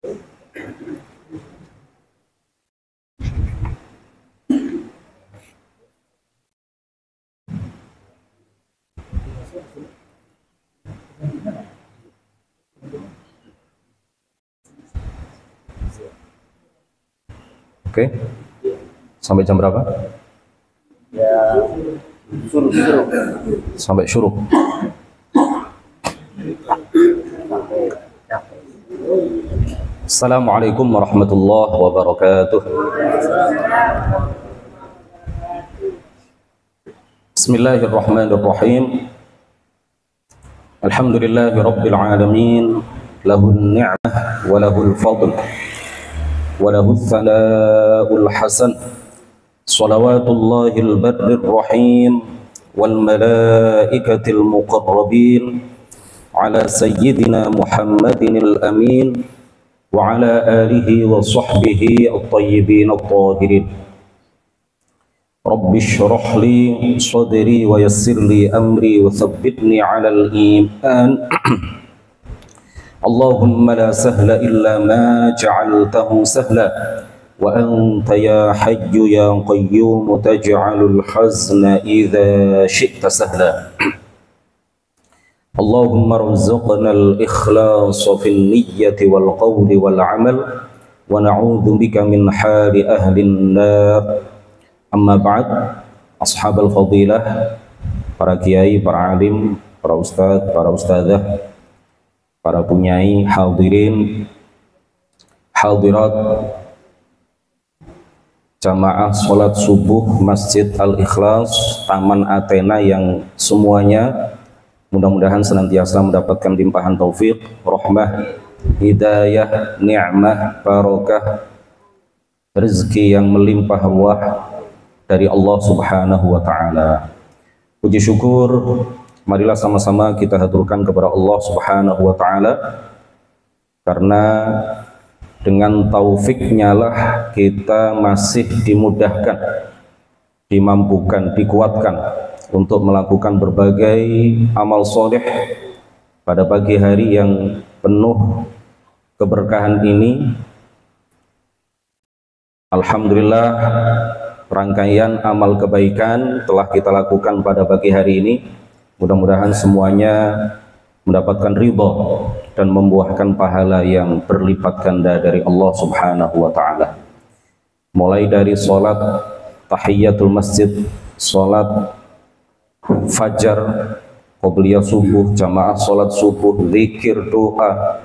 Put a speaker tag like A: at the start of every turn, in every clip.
A: Oke. Sampai jam berapa?
B: Ya, suruh.
A: Sampai syuruh. Assalamualaikum warahmatullahi wabarakatuh. Bismillahirrahmanirrahim. Alhamdulillahi rabbil alamin. Lahun ni'mah wa lahul fadl wa lahul thana'ul hasan. Salawatullahil barrir rahim wal malaikatil muqarrabin ala sayyidina Muhammadinil amin wa ala alihi wa sahbihi at-tayyibin at-tahirin. Rabbi shrah li sadri wa yassir li amri wa thabbitni 'alal iman. Allahumma la sahla illa ma ja'altahu sahla wa anta ya hayyu ya qayyum taj'alul hazna idza syi'ta sahla. Allahumma rzuqna al-ikhlasa fil niyyati wal qawli wal 'amal wa na'udzu bika min hali ahlin nar. Amma ba'd, ashabal fadilah, para kiai, para alim, para ustadz, para ustadzah, para punyai, hadirin, hadirat, jamaah sholat subuh Masjid Al-Ikhlas, Taman Athena yang semuanya mudah-mudahan senantiasa mendapatkan limpahan taufik, rahmah, hidayah, ni'mah, barakah, rezeki yang melimpah ruah dari Allah Subhanahu wa Ta'ala. Puji syukur marilah sama-sama kita haturkan kepada Allah Subhanahu wa Ta'ala, karena dengan taufiknya lah kita masih dimudahkan, dimampukan, dikuatkan untuk melakukan berbagai amal soleh pada pagi hari yang penuh keberkahan ini. Alhamdulillah, rangkaian amal kebaikan telah kita lakukan pada pagi hari ini. Mudah-mudahan semuanya mendapatkan ridha dan membuahkan pahala yang berlipat ganda dari Allah Subhanahu wa Ta'ala. Mulai dari sholat tahiyatul masjid, sholat fajar, qobliyah subuh, jamaah sholat subuh, zikir, doa.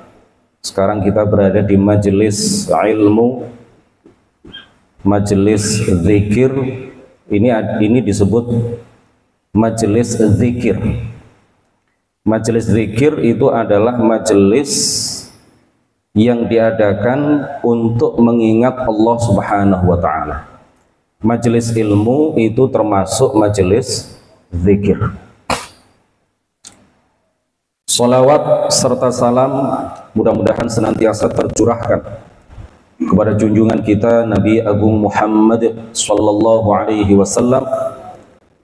A: Sekarang kita berada di majelis ilmu, majelis zikir. Ini disebut majelis zikir. Majelis zikir itu adalah majelis yang diadakan untuk mengingat Allah Subhanahu wa Ta'ala. Majelis ilmu itu termasuk majelis zikir. Salawat serta salam mudah-mudahan senantiasa tercurahkan kepada junjungan kita Nabi Agung Muhammad sallallahu alaihi wasallam,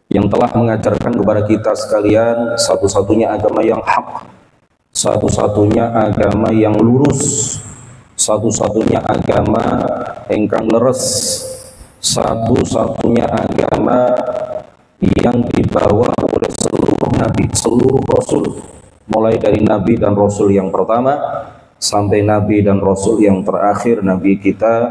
A: yang telah mengajarkan kepada kita sekalian satu-satunya agama yang hak, satu-satunya agama yang lurus, satu-satunya agama ingkang leres, satu-satunya agama yang dibawa oleh seluruh nabi, seluruh rasul, mulai dari nabi dan rasul yang pertama sampai nabi dan rasul yang terakhir, nabi kita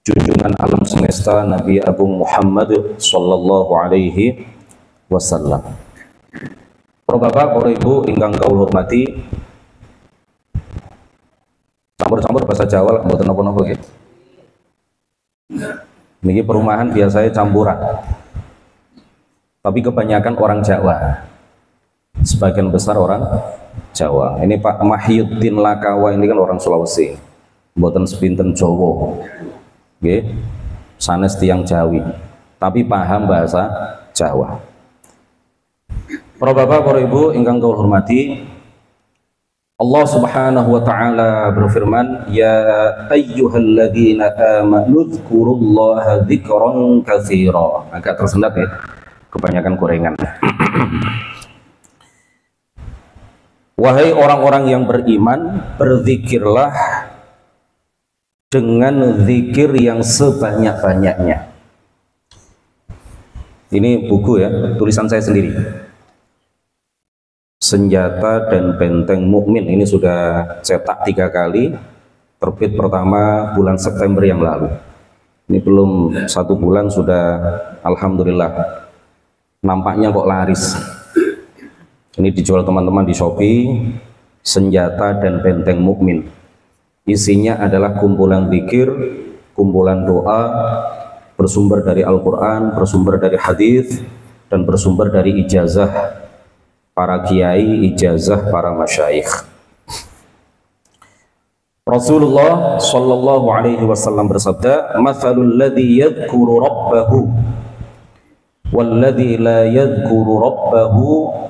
A: junjungan alam semesta Nabi Agung Muhammad sallallahu alaihi wasallam. Para bapak, para ibu ingkang kawula hormati, campur-campur bahasa Jawa lah, mboten napa-napa nggih. Niki perumahan biasanya campuran, tapi kebanyakan orang Jawa, sebagian besar orang Jawa. Ini Pak Mahyuddin Lakawa ini kan orang Sulawesi, mboten sepinten Jawa. Nggih, sanes tiyang Jawi, tapi paham bahasa Jawa. Para bapak, para ibu ingkang kula hormati, Allah Subhanahu wa Ta'ala berfirman, ya ayyuhalladzina amanu dzkurullaha dzikran katsira. Agak tersendat ya, kebanyakan gorengan. Wahai orang-orang yang beriman, berzikirlah dengan zikir yang sebanyak-banyaknya. Ini buku ya, tulisan saya sendiri. Senjata dan Benteng Mukmin, ini sudah cetak 3 kali, terbit pertama bulan September yang lalu. Ini belum 1 bulan sudah, alhamdulillah, nampaknya kok laris. Ini dijual teman-teman di Shopee, Senjata dan Benteng Mukmin. Isinya adalah kumpulan zikir, kumpulan doa, bersumber dari Al-Quran, bersumber dari hadis, dan bersumber dari ijazah para kiai, ijazah para masyayikh. Rasulullah sallallahu alaihi wasallam bersabda, "Matsalul ladzi yadhkuru rabbahu walladzi la yadhkuru rabbahu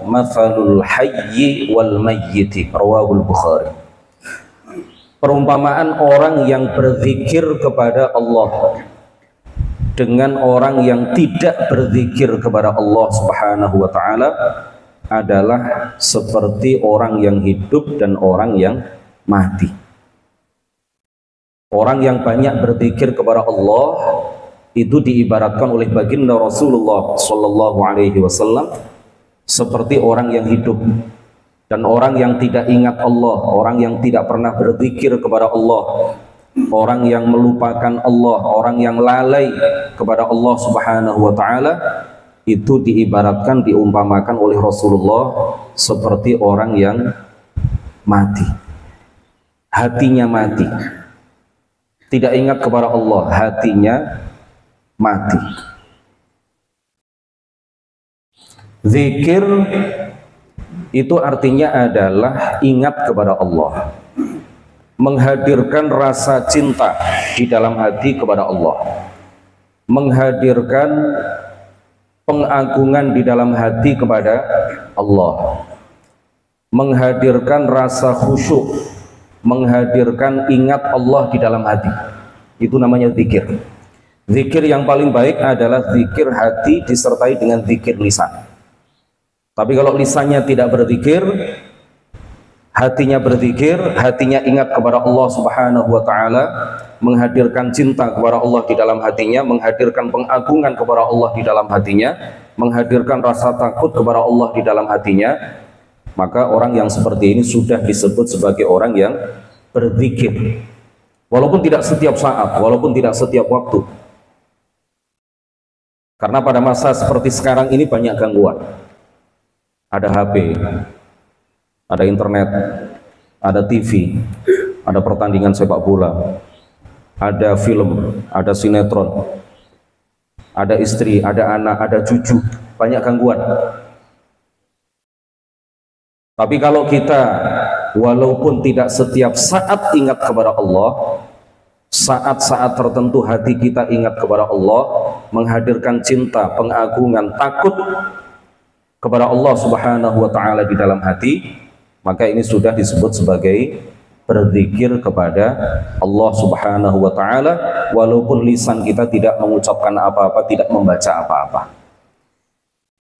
A: matsalul hayyi wal mayyiti." Rawahul Bukhari. Perumpamaan orang yang berzikir kepada Allah dengan orang yang tidak berzikir kepada Allah Subhanahu wa taala adalah seperti orang yang hidup dan orang yang mati. Orang yang banyak berzikir kepada Allah itu diibaratkan oleh baginda Rasulullah sallallahu alaihi wasallam seperti orang yang hidup, dan orang yang tidak ingat Allah, orang yang tidak pernah berzikir kepada Allah, orang yang melupakan Allah, orang yang lalai kepada Allah Subhanahu wa taala, itu diibaratkan, diumpamakan oleh Rasulullah seperti orang yang mati. Hatinya mati. Tidak ingat kepada Allah, hatinya mati. Zikir itu artinya adalah ingat kepada Allah, menghadirkan rasa cinta di dalam hati kepada Allah, menghadirkan pengagungan di dalam hati kepada Allah, menghadirkan rasa khusyuk, menghadirkan ingat Allah di dalam hati. Itu namanya zikir. Zikir yang paling baik adalah zikir hati disertai dengan zikir lisan. Tapi kalau lisannya tidak berzikir, hatinya berzikir, hatinya ingat kepada Allah Subhanahu wa taala, menghadirkan cinta kepada Allah di dalam hatinya, menghadirkan pengagungan kepada Allah di dalam hatinya, menghadirkan rasa takut kepada Allah di dalam hatinya, maka orang yang seperti ini sudah disebut sebagai orang yang berzikir. Walaupun tidak setiap saat, walaupun tidak setiap waktu. Karena pada masa seperti sekarang ini banyak gangguan. Ada HP, ada internet, ada TV, ada pertandingan sepak bola, ada film, ada sinetron, ada istri, ada anak, ada cucu, banyak gangguan. Tapi kalau kita walaupun tidak setiap saat ingat kepada Allah, saat-saat tertentu hati kita ingat kepada Allah, menghadirkan cinta, pengagungan, takut kepada Allah Subhanahu wa taala di dalam hati, maka ini sudah disebut sebagai berzikir kepada Allah Subhanahu wa taala, walaupun lisan kita tidak mengucapkan apa-apa, tidak membaca apa-apa.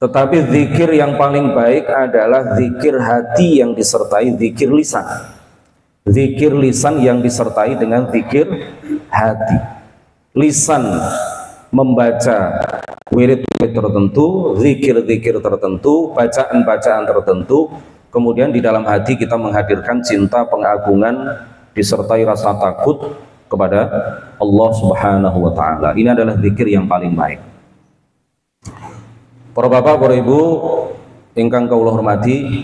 A: Tetapi zikir yang paling baik adalah zikir hati yang disertai zikir lisan. Zikir lisan yang disertai dengan zikir hati. Lisan membaca wirid-wirid tertentu, zikir-zikir tertentu, bacaan-bacaan tertentu, kemudian di dalam hati kita menghadirkan cinta, pengagungan, disertai rasa takut kepada Allah Subhanahu wa taala. Ini adalah zikir yang paling baik. Para bapak, para ibu ingkang kula hormati,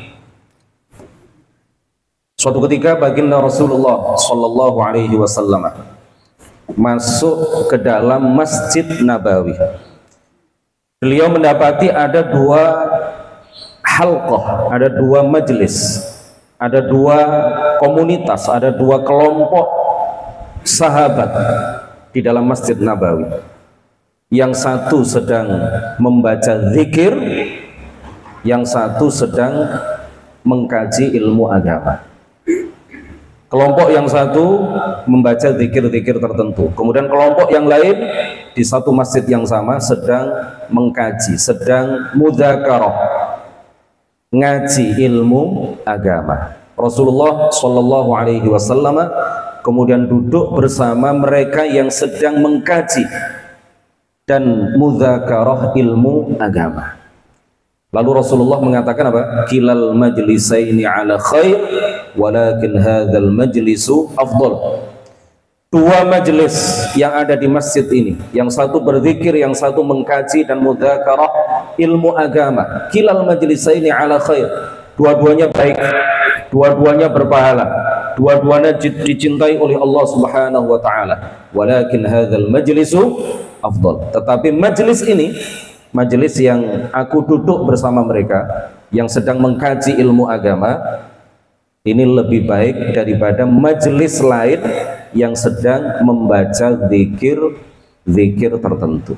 A: suatu ketika baginda Rasulullah sallallahu alaihi wasallam masuk ke dalam Masjid Nabawi. Beliau mendapati ada 2 halqah, ada 2 majelis, ada 2 komunitas, ada 2 kelompok sahabat di dalam Masjid Nabawi. Yang satu sedang membaca zikir, yang satu sedang mengkaji ilmu agama. Kelompok yang satu membaca zikir-zikir tertentu, kemudian kelompok yang lain di satu masjid yang sama sedang mengkaji, sedang mudzakarah, ngaji ilmu agama. Rasulullah Shallallahu Alaihi Wasallam kemudian duduk bersama mereka yang sedang mengkaji dan mudzakarah ilmu agama. Lalu Rasulullah mengatakan apa? Kilal majlisaini ala khair walakin hadzal majlisu afdal. Dua majelis yang ada di masjid ini, yang satu berzikir, yang satu mengkaji dan mudzakarah ilmu agama. Kilal majlisaini ala khair. Dua-duanya baik, dua-duanya berpahala, dua-duanya dicintai oleh Allah Subhanahu wa taala. Walakin hadzal majlisu afdal. Tetapi majelis ini, majelis yang aku duduk bersama mereka yang sedang mengkaji ilmu agama, ini lebih baik daripada majelis lain yang sedang membaca zikir tertentu.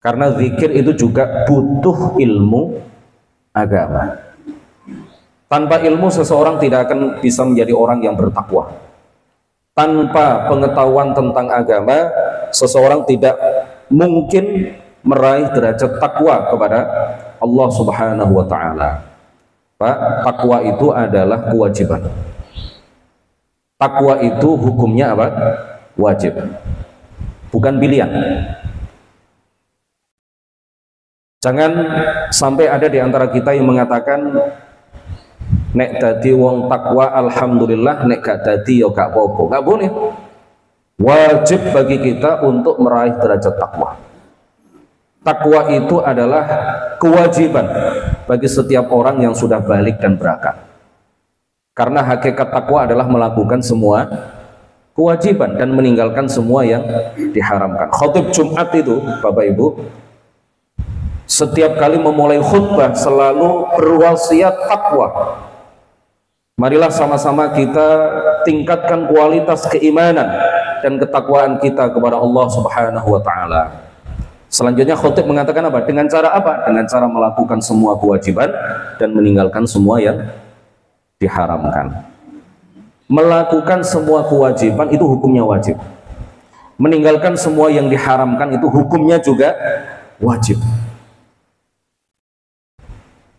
A: Karena zikir itu juga butuh ilmu agama. Tanpa ilmu seseorang tidak akan bisa menjadi orang yang bertakwa. Tanpa pengetahuan tentang agama, seseorang tidak mungkin meraih derajat takwa kepada Allah Subhanahu wa taala. Pak, takwa itu adalah kewajiban. Takwa itu hukumnya apa? Wajib. Bukan pilihan. Jangan sampai ada di antara kita yang mengatakan nek dadi wong takwa alhamdulillah, nek gak dadi ya gak apa-apa. Gak boleh. Wajib bagi kita untuk meraih derajat takwa. Takwa itu adalah kewajiban bagi setiap orang yang sudah balik dan berakal. Karena hakikat takwa adalah melakukan semua kewajiban dan meninggalkan semua yang diharamkan. Khotib Jumat itu, Bapak Ibu, setiap kali memulai khutbah selalu berwasiat takwa. Marilah sama-sama kita tingkatkan kualitas keimanan dan ketakwaan kita kepada Allah Subhanahu wa taala. Selanjutnya khotib mengatakan apa? Dengan cara apa? Dengan cara melakukan semua kewajiban dan meninggalkan semua yang diharamkan. Melakukan semua kewajiban itu hukumnya wajib. Meninggalkan semua yang diharamkan itu hukumnya juga wajib.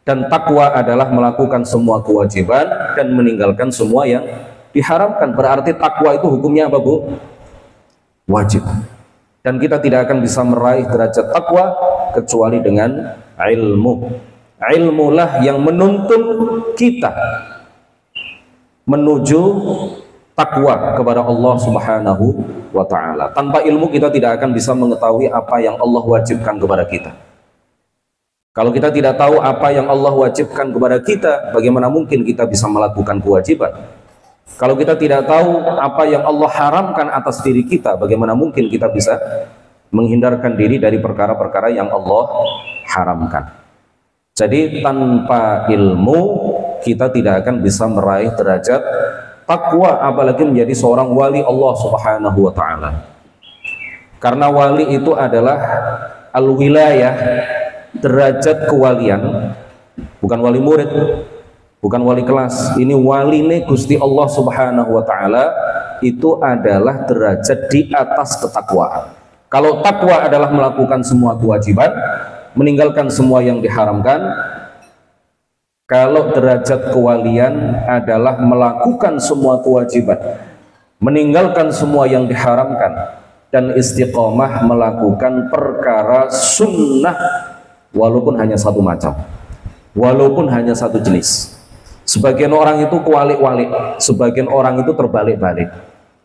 A: Dan takwa adalah melakukan semua kewajiban dan meninggalkan semua yang diharamkan. Berarti takwa itu hukumnya apa, Bu? Wajib. Dan kita tidak akan bisa meraih derajat takwa kecuali dengan ilmu. Ilmulah yang menuntun kita menuju takwa kepada Allah Subhanahu wa taala. Tanpa ilmu kita tidak akan bisa mengetahui apa yang Allah wajibkan kepada kita. Kalau kita tidak tahu apa yang Allah wajibkan kepada kita, bagaimana mungkin kita bisa melakukan kewajiban? Kalau kita tidak tahu apa yang Allah haramkan atas diri kita, bagaimana mungkin kita bisa menghindarkan diri dari perkara-perkara yang Allah haramkan? Jadi tanpa ilmu kita tidak akan bisa meraih derajat takwa, apalagi menjadi seorang wali Allah Subhanahu wa taala. Karena wali itu adalah al-wilayah, derajat kewalian, bukan wali murid, bukan wali kelas. Ini waline Gusti Allah Subhanahu wa taala, itu adalah derajat di atas ketakwaan. Kalau takwa adalah melakukan semua kewajiban, meninggalkan semua yang diharamkan. Kalau derajat kewalian adalah melakukan semua kewajiban, meninggalkan semua yang diharamkan, dan istiqomah melakukan perkara sunnah walaupun hanya satu macam, walaupun hanya satu jenis. Sebagian orang itu kualik-walik, sebagian orang itu terbalik-balik.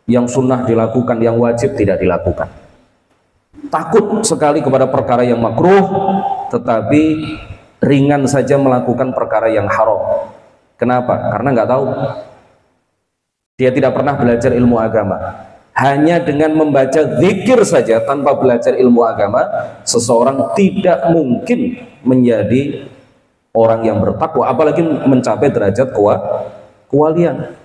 A: Yang sunnah dilakukan, yang wajib tidak dilakukan. Takut sekali kepada perkara yang makruh, tetapi ringan saja melakukan perkara yang haram. Kenapa? Karena nggak tahu. Dia tidak pernah belajar ilmu agama. Hanya dengan membaca zikir saja tanpa belajar ilmu agama, seseorang tidak mungkin menjadi orang yang bertakwa, apalagi mencapai derajat kewalian.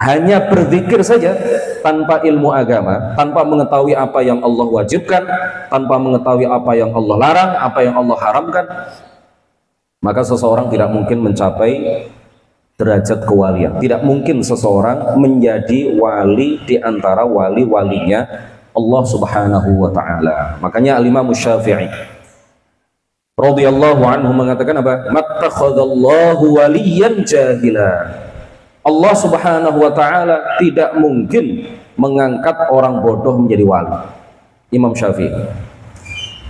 A: Hanya berzikir saja tanpa ilmu agama, tanpa mengetahui apa yang Allah wajibkan, tanpa mengetahui apa yang Allah larang, apa yang Allah haramkan, maka seseorang tidak mungkin mencapai derajat kewalian. Tidak mungkin seseorang menjadi wali di antara wali-walinya Allah Subhanahu wa taala. Makanya Al-Imam Syafi'i radhiyallahu anhu mengatakan apa? Mattakhadallahu waliyan jahila. Allah Subhanahu wa taala tidak mungkin mengangkat orang bodoh menjadi wali. Imam Syafi'i.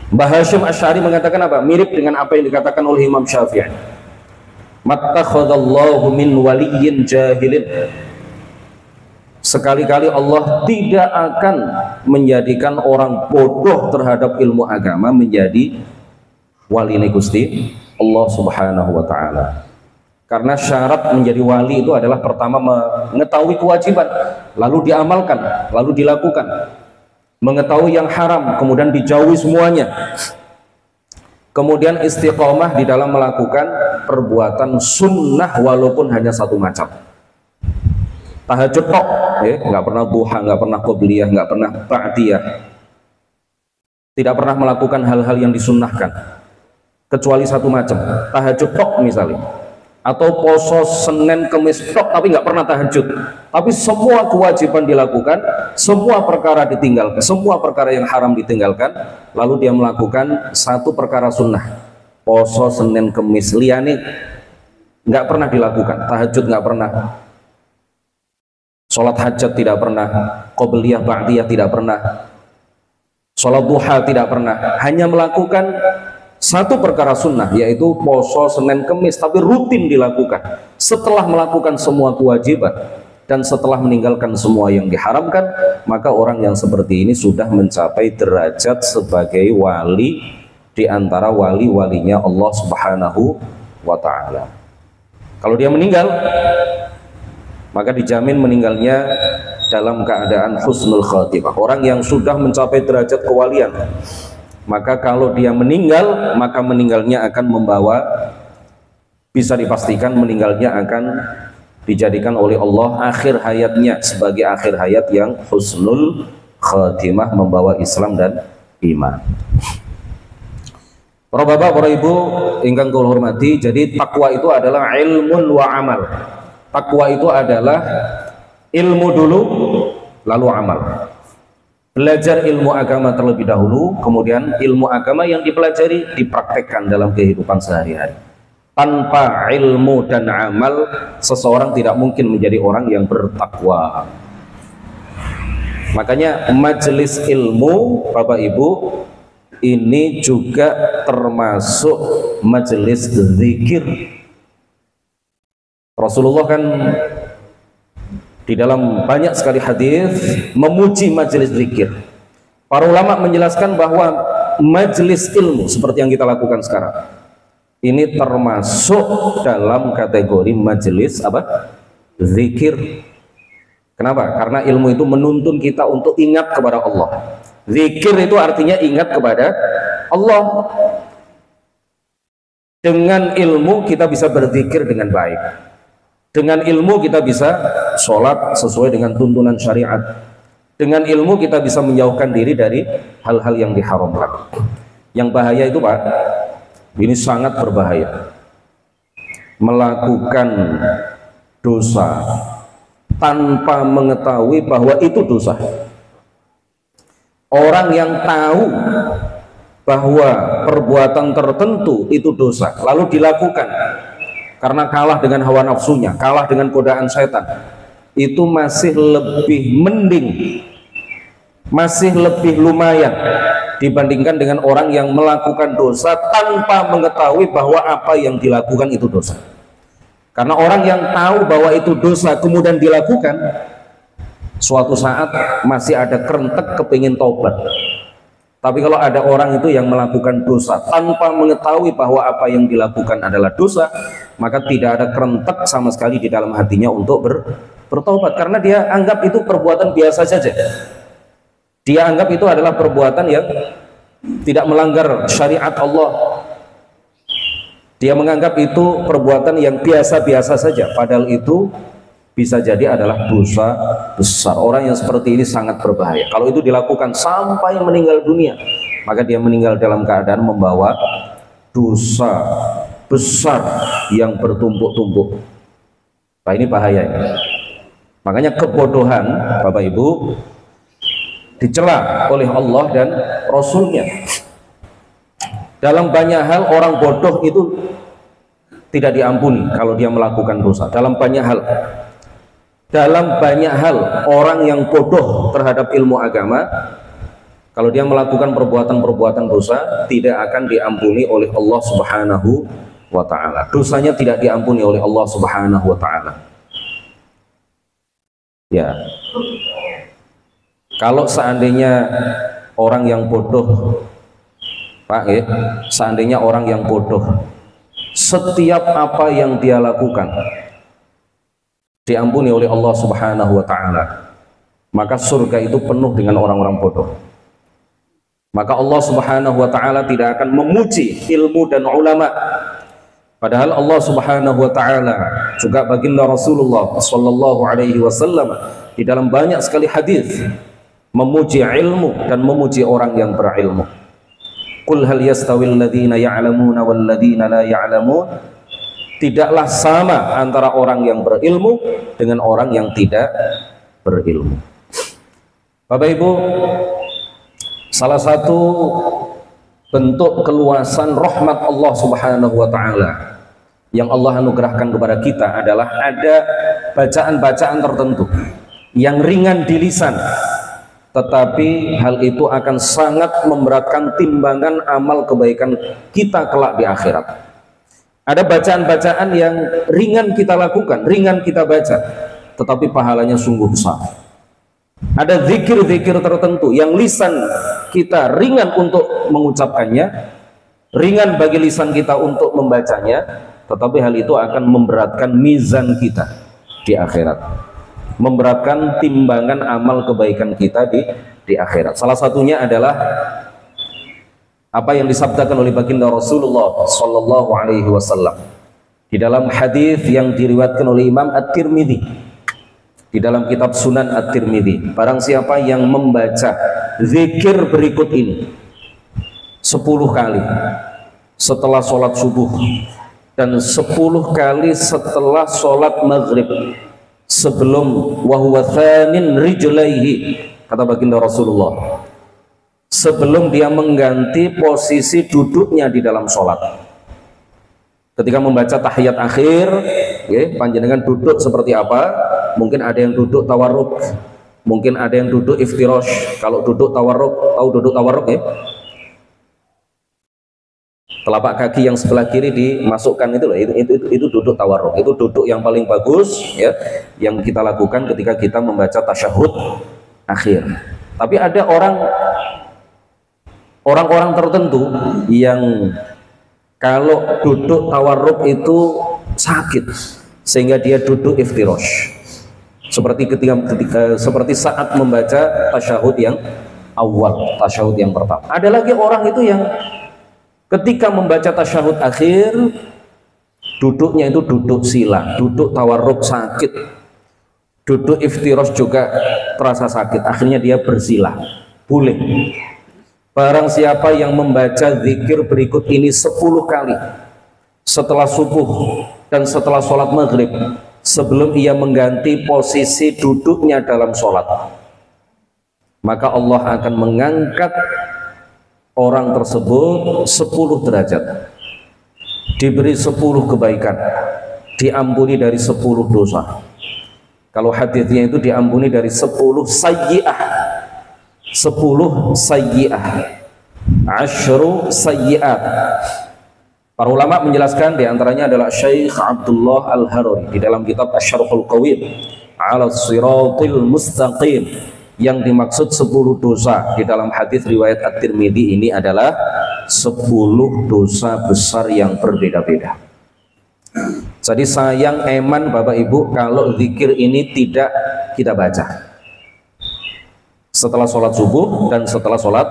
A: Mbah Hasyim Asy'ari mengatakan apa? Mirip dengan apa yang dikatakan oleh Imam Syafi'i. Mattakhadallahu min waliyyin jahilin. Sekali-kali Allah tidak akan menjadikan orang bodoh terhadap ilmu agama menjadi wali Gusti Allah Subhanahu wa taala. Karena syarat menjadi wali itu adalah pertama mengetahui kewajiban, lalu diamalkan, lalu dilakukan. Mengetahui yang haram, kemudian dijauhi semuanya. Kemudian istiqomah di dalam melakukan perbuatan sunnah walaupun hanya satu macam. Tahajud tok, nggak pernah duha, nggak pernah qobliyah, nggak pernah ba'diyah. Tidak pernah melakukan hal-hal yang disunnahkan. Kecuali satu macam, tahajud tok misalnya. Atau poso Senin Kemis tok tapi nggak pernah tahajud, tapi semua kewajiban dilakukan, semua perkara ditinggalkan, semua perkara yang haram ditinggalkan, lalu dia melakukan satu perkara sunnah, poso Senin Kemis, liyane nggak pernah dilakukan, tahajud nggak pernah, sholat hajat tidak pernah, qobliyah ba'diyah tidak pernah, sholat duha tidak pernah, hanya melakukan satu perkara sunnah, yaitu poso Senin Kemis, tapi rutin dilakukan. Setelah melakukan semua kewajiban dan setelah meninggalkan semua yang diharamkan, maka orang yang seperti ini sudah mencapai derajat sebagai wali di antara wali-walinya Allah Subhanahu wa ta'ala. Kalau dia meninggal, maka dijamin meninggalnya dalam keadaan husnul khatimah. Orang yang sudah mencapai derajat kewalian, maka kalau dia meninggal, maka meninggalnya akan membawa, bisa dipastikan meninggalnya akan dijadikan oleh Allah akhir hayatnya sebagai akhir hayat yang husnul khatimah, membawa Islam dan iman. Para bapak, para ibu ingkang kula hormati, jadi takwa itu adalah ilmun wa amal. Takwa itu adalah ilmu dulu lalu amal. Belajar ilmu agama terlebih dahulu, kemudian ilmu agama yang dipelajari dipraktekkan dalam kehidupan sehari-hari. Tanpa ilmu dan amal, seseorang tidak mungkin menjadi orang yang bertakwa. Makanya majelis ilmu, Bapak Ibu, ini juga termasuk majelis zikir. Rasulullah kan di dalam banyak sekali hadis memuji majelis zikir. Para ulama menjelaskan bahwa majelis ilmu seperti yang kita lakukan sekarang ini termasuk dalam kategori majelis apa? Zikir. Kenapa? Karena ilmu itu menuntun kita untuk ingat kepada Allah. Zikir itu artinya ingat kepada Allah. Dengan ilmu kita bisa berzikir dengan baik. Dengan ilmu kita bisa sholat sesuai dengan tuntunan syariat. Dengan ilmu kita bisa menjauhkan diri dari hal-hal yang diharamkan. Yang bahaya itu Pak, ini sangat berbahaya. Melakukan dosa tanpa mengetahui bahwa itu dosa. Orang yang tahu bahwa perbuatan tertentu itu dosa, lalu dilakukan karena kalah dengan hawa nafsunya, kalah dengan godaan setan, itu masih lebih mending, masih lebih lumayan dibandingkan dengan orang yang melakukan dosa tanpa mengetahui bahwa apa yang dilakukan itu dosa. Karena orang yang tahu bahwa itu dosa kemudian dilakukan, suatu saat masih ada kerentek kepingin taubat. Tapi kalau ada orang itu yang melakukan dosa tanpa mengetahui bahwa apa yang dilakukan adalah dosa, maka tidak ada kerentek sama sekali di dalam hatinya untuk bertobat, karena dia anggap itu perbuatan biasa saja. Dia anggap itu adalah perbuatan yang tidak melanggar syariat Allah. Dia menganggap itu perbuatan yang biasa-biasa saja, padahal itu bisa jadi adalah dosa besar. Orang yang seperti ini sangat berbahaya. Kalau itu dilakukan sampai meninggal dunia, maka dia meninggal dalam keadaan membawa dosa besar yang bertumpuk-tumpuk. Nah, ini bahayanya. Makanya kebodohan, Bapak Ibu, dicela oleh Allah dan Rasulnya. Dalam banyak hal orang bodoh itu tidak diampuni kalau dia melakukan dosa. Dalam banyak hal. dalam banyak hal orang yang bodoh terhadap ilmu agama, kalau dia melakukan perbuatan-perbuatan dosa, tidak akan diampuni oleh Allah Subhanahu wa ta'ala. Dosanya tidak diampuni oleh Allah Subhanahu wa ta'ala. Ya. Kalau seandainya orang yang bodoh, Pak, seandainya orang yang bodoh, setiap apa yang dia lakukan diampuni oleh Allah Subhanahu wa ta'ala, maka surga itu penuh dengan orang-orang bodoh. Maka Allah Subhanahu wa ta'ala tidak akan memuji ilmu dan ulama. Padahal Allah Subhanahu wa ta'ala juga baginda Rasulullah sallallahu alaihi wasallam di dalam banyak sekali hadis memuji ilmu dan memuji orang yang berilmu. Qul hal yastawil ladzina ya'lamuna wal ladzina la ya'lamun. Tidaklah sama antara orang yang berilmu dengan orang yang tidak berilmu. Bapak Ibu, salah satu bentuk keluasan rahmat Allah Subhanahu wa ta'ala yang Allah anugerahkan kepada kita adalah ada bacaan-bacaan tertentu yang ringan di lisan, tetapi hal itu akan sangat memberatkan timbangan amal kebaikan kita kelak di akhirat. Ada bacaan-bacaan yang ringan kita lakukan, ringan kita baca, tetapi pahalanya sungguh besar. Ada zikir-zikir tertentu yang lisan kita ringan untuk mengucapkannya, ringan bagi lisan kita untuk membacanya, tetapi hal itu akan memberatkan mizan kita di akhirat, memberatkan timbangan amal kebaikan kita di akhirat. Salah satunya adalah apa yang disabdakan oleh baginda Rasulullah sallallahu alaihi wasallam di dalam hadis yang diriwayatkan oleh Imam At-Tirmidzi di dalam kitab Sunan At-Tirmidzi. Barang siapa yang membaca zikir berikut ini 10 kali setelah sholat subuh dan 10 kali setelah sholat maghrib sebelum wahwa thanin rijlaihi, kata baginda Rasulullah, sebelum dia mengganti posisi duduknya di dalam sholat. Ketika membaca tahiyat akhir, panjenengan duduk seperti apa? Mungkin ada yang duduk tawarruk, mungkin ada yang duduk iftirosh. Kalau duduk tawarruk, tahu duduk tawarruk ya? Telapak kaki yang sebelah kiri dimasukkan itu loh, itu duduk tawarruk. Itu duduk yang paling bagus ya, yang kita lakukan ketika kita membaca tasyahud akhir. Tapi ada orang-orang tertentu yang kalau duduk tawarruk itu sakit sehingga dia duduk iftirosh. Seperti seperti saat membaca tasyahud yang awal, tasyahud yang pertama. Ada lagi orang itu yang ketika membaca tasyahud akhir duduknya itu duduk sila, duduk tawarruk sakit, duduk iftirosh juga terasa sakit, akhirnya dia bersila. Boleh. Barang siapa yang membaca zikir berikut ini 10 kali setelah subuh dan setelah sholat maghrib sebelum ia mengganti posisi duduknya dalam sholat, maka Allah akan mengangkat orang tersebut 10 derajat, diberi 10 kebaikan, diampuni dari 10 dosa. Kalau haditsnya itu diampuni dari 10 sayyi'ah, 10 sayyi'ah, asyru sayyi'at. Para ulama menjelaskan diantaranya adalah Syekh Abdullah Al-Haruri di dalam kitab Asy-Syarhul Qawim ala Siratil Mustaqim, yang dimaksud 10 dosa di dalam hadis riwayat At-Tirmidzi ini adalah 10 dosa besar yang berbeda-beda. Jadi sayang eman Bapak Ibu kalau zikir ini tidak kita baca setelah sholat subuh dan setelah sholat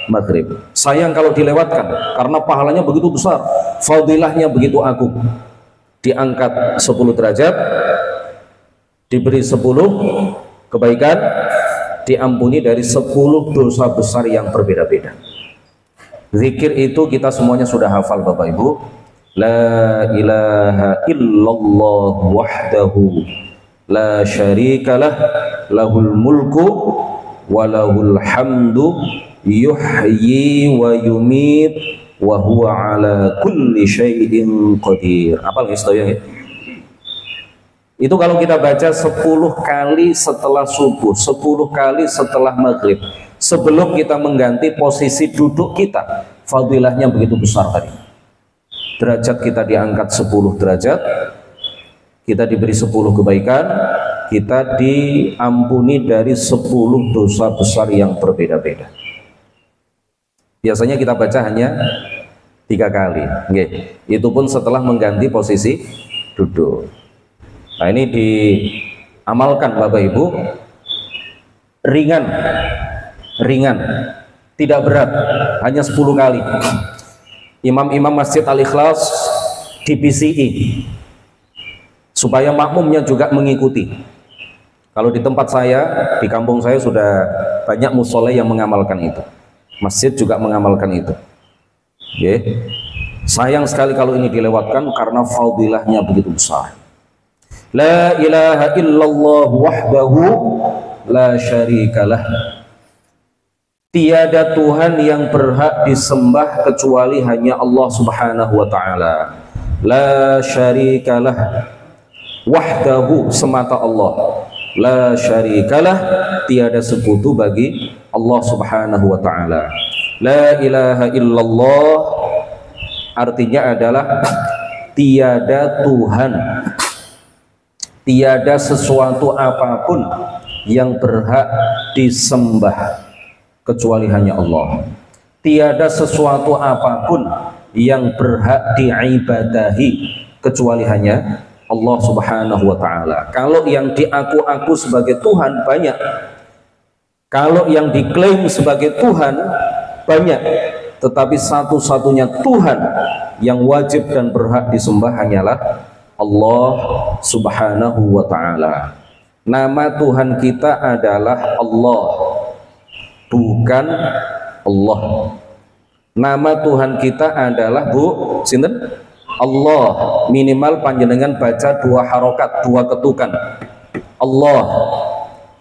A: maghrib. Sayang kalau dilewatkan karena pahalanya begitu besar, fadilahnya begitu agung. Diangkat 10 derajat, diberi 10 kebaikan, diampuni dari 10 dosa besar yang berbeda-beda. Zikir itu kita semuanya sudah hafal Bapak Ibu. La ilaha illallah wahdahu la syarikalah lahul mulku walahul hamdu yuhyi wa yumit wa huwa ala kulli syai'in qadir. Apa lagi istilah ya? Itu kalau kita baca 10 kali setelah subuh, 10 kali setelah maghrib, sebelum kita mengganti posisi duduk kita, fadilahnya begitu besar tadi. Derajat kita diangkat 10 derajat, kita diberi 10 kebaikan, kita diampuni dari 10 dosa besar yang berbeda-beda. Biasanya kita baca hanya 3 kali. Oke. Itu pun setelah mengganti posisi duduk. Nah, ini diamalkan Bapak Ibu, ringan, tidak berat, hanya 10 kali. Imam-imam Masjid Al-Ikhlas di PCI, supaya makmumnya juga mengikuti. Kalau di tempat saya, di kampung saya sudah banyak musola yang mengamalkan itu. Masjid juga mengamalkan itu. Okay. Sayang sekali kalau ini dilewatkan karena fadilahnya begitu besar. La ilaha illallah wahdahu la syarikalah. Tiada Tuhan yang berhak disembah kecuali hanya Allah Subhanahu wa taala. La syarikalah. Wahdahu, semata Allah. La syarikalah, tiada sekutu bagi Allah Subhanahu wa taala. La ilaha illallah artinya adalah tiada Tuhan, tiada sesuatu apapun yang berhak disembah kecuali hanya Allah. Tiada sesuatu apapun yang berhak diibadahi kecuali hanya Allah Subhanahu wa taala. Kalau yang diaku-aku sebagai Tuhan banyak, kalau yang diklaim sebagai Tuhan banyak, tetapi satu-satunya Tuhan yang wajib dan berhak disembah hanyalah Allah Subhanahu wa taala. Nama Tuhan kita adalah Allah, bukan Allah. Nama Tuhan kita adalah sinten? Allah. Minimal panjenengan baca 2 harokat, 2 ketukan. Allah,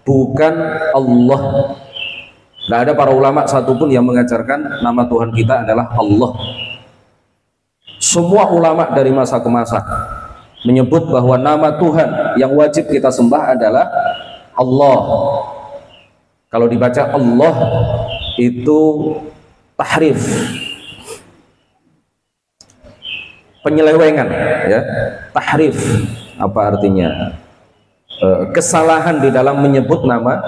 A: bukan Allah. Tidak ada para ulama satupun yang mengajarkan nama Tuhan kita adalah Allah. Semua ulama dari masa ke masa menyebut bahwa nama Tuhan yang wajib kita sembah adalah Allah. Kalau dibaca Allah itu tahrif, penyelewengan, ya. Tahrif apa artinya? Kesalahan di dalam menyebut nama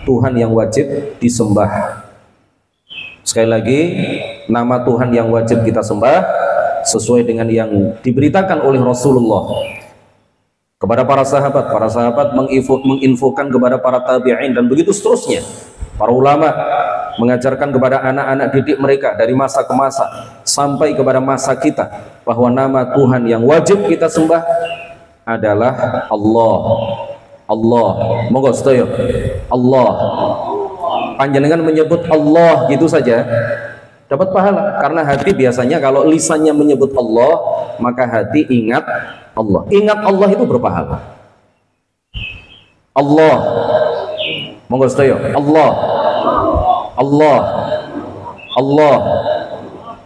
A: Tuhan yang wajib disembah. Sekali lagi, nama Tuhan yang wajib kita sembah sesuai dengan yang diberitakan oleh Rasulullah kepada para sahabat menginfokan kepada para tabi'in dan begitu seterusnya. Para ulama mengajarkan kepada anak-anak didik mereka dari masa ke masa sampai kepada masa kita bahwa nama Tuhan yang wajib kita sembah adalah Allah. Allah, monggo sedaya. Allah. Panjenengan menyebut Allah gitu saja dapat pahala, karena hati biasanya kalau lisannya menyebut Allah, maka hati ingat Allah. Ingat Allah itu berpahala. Allah. Monggo sedaya. Allah. Allah. Allah.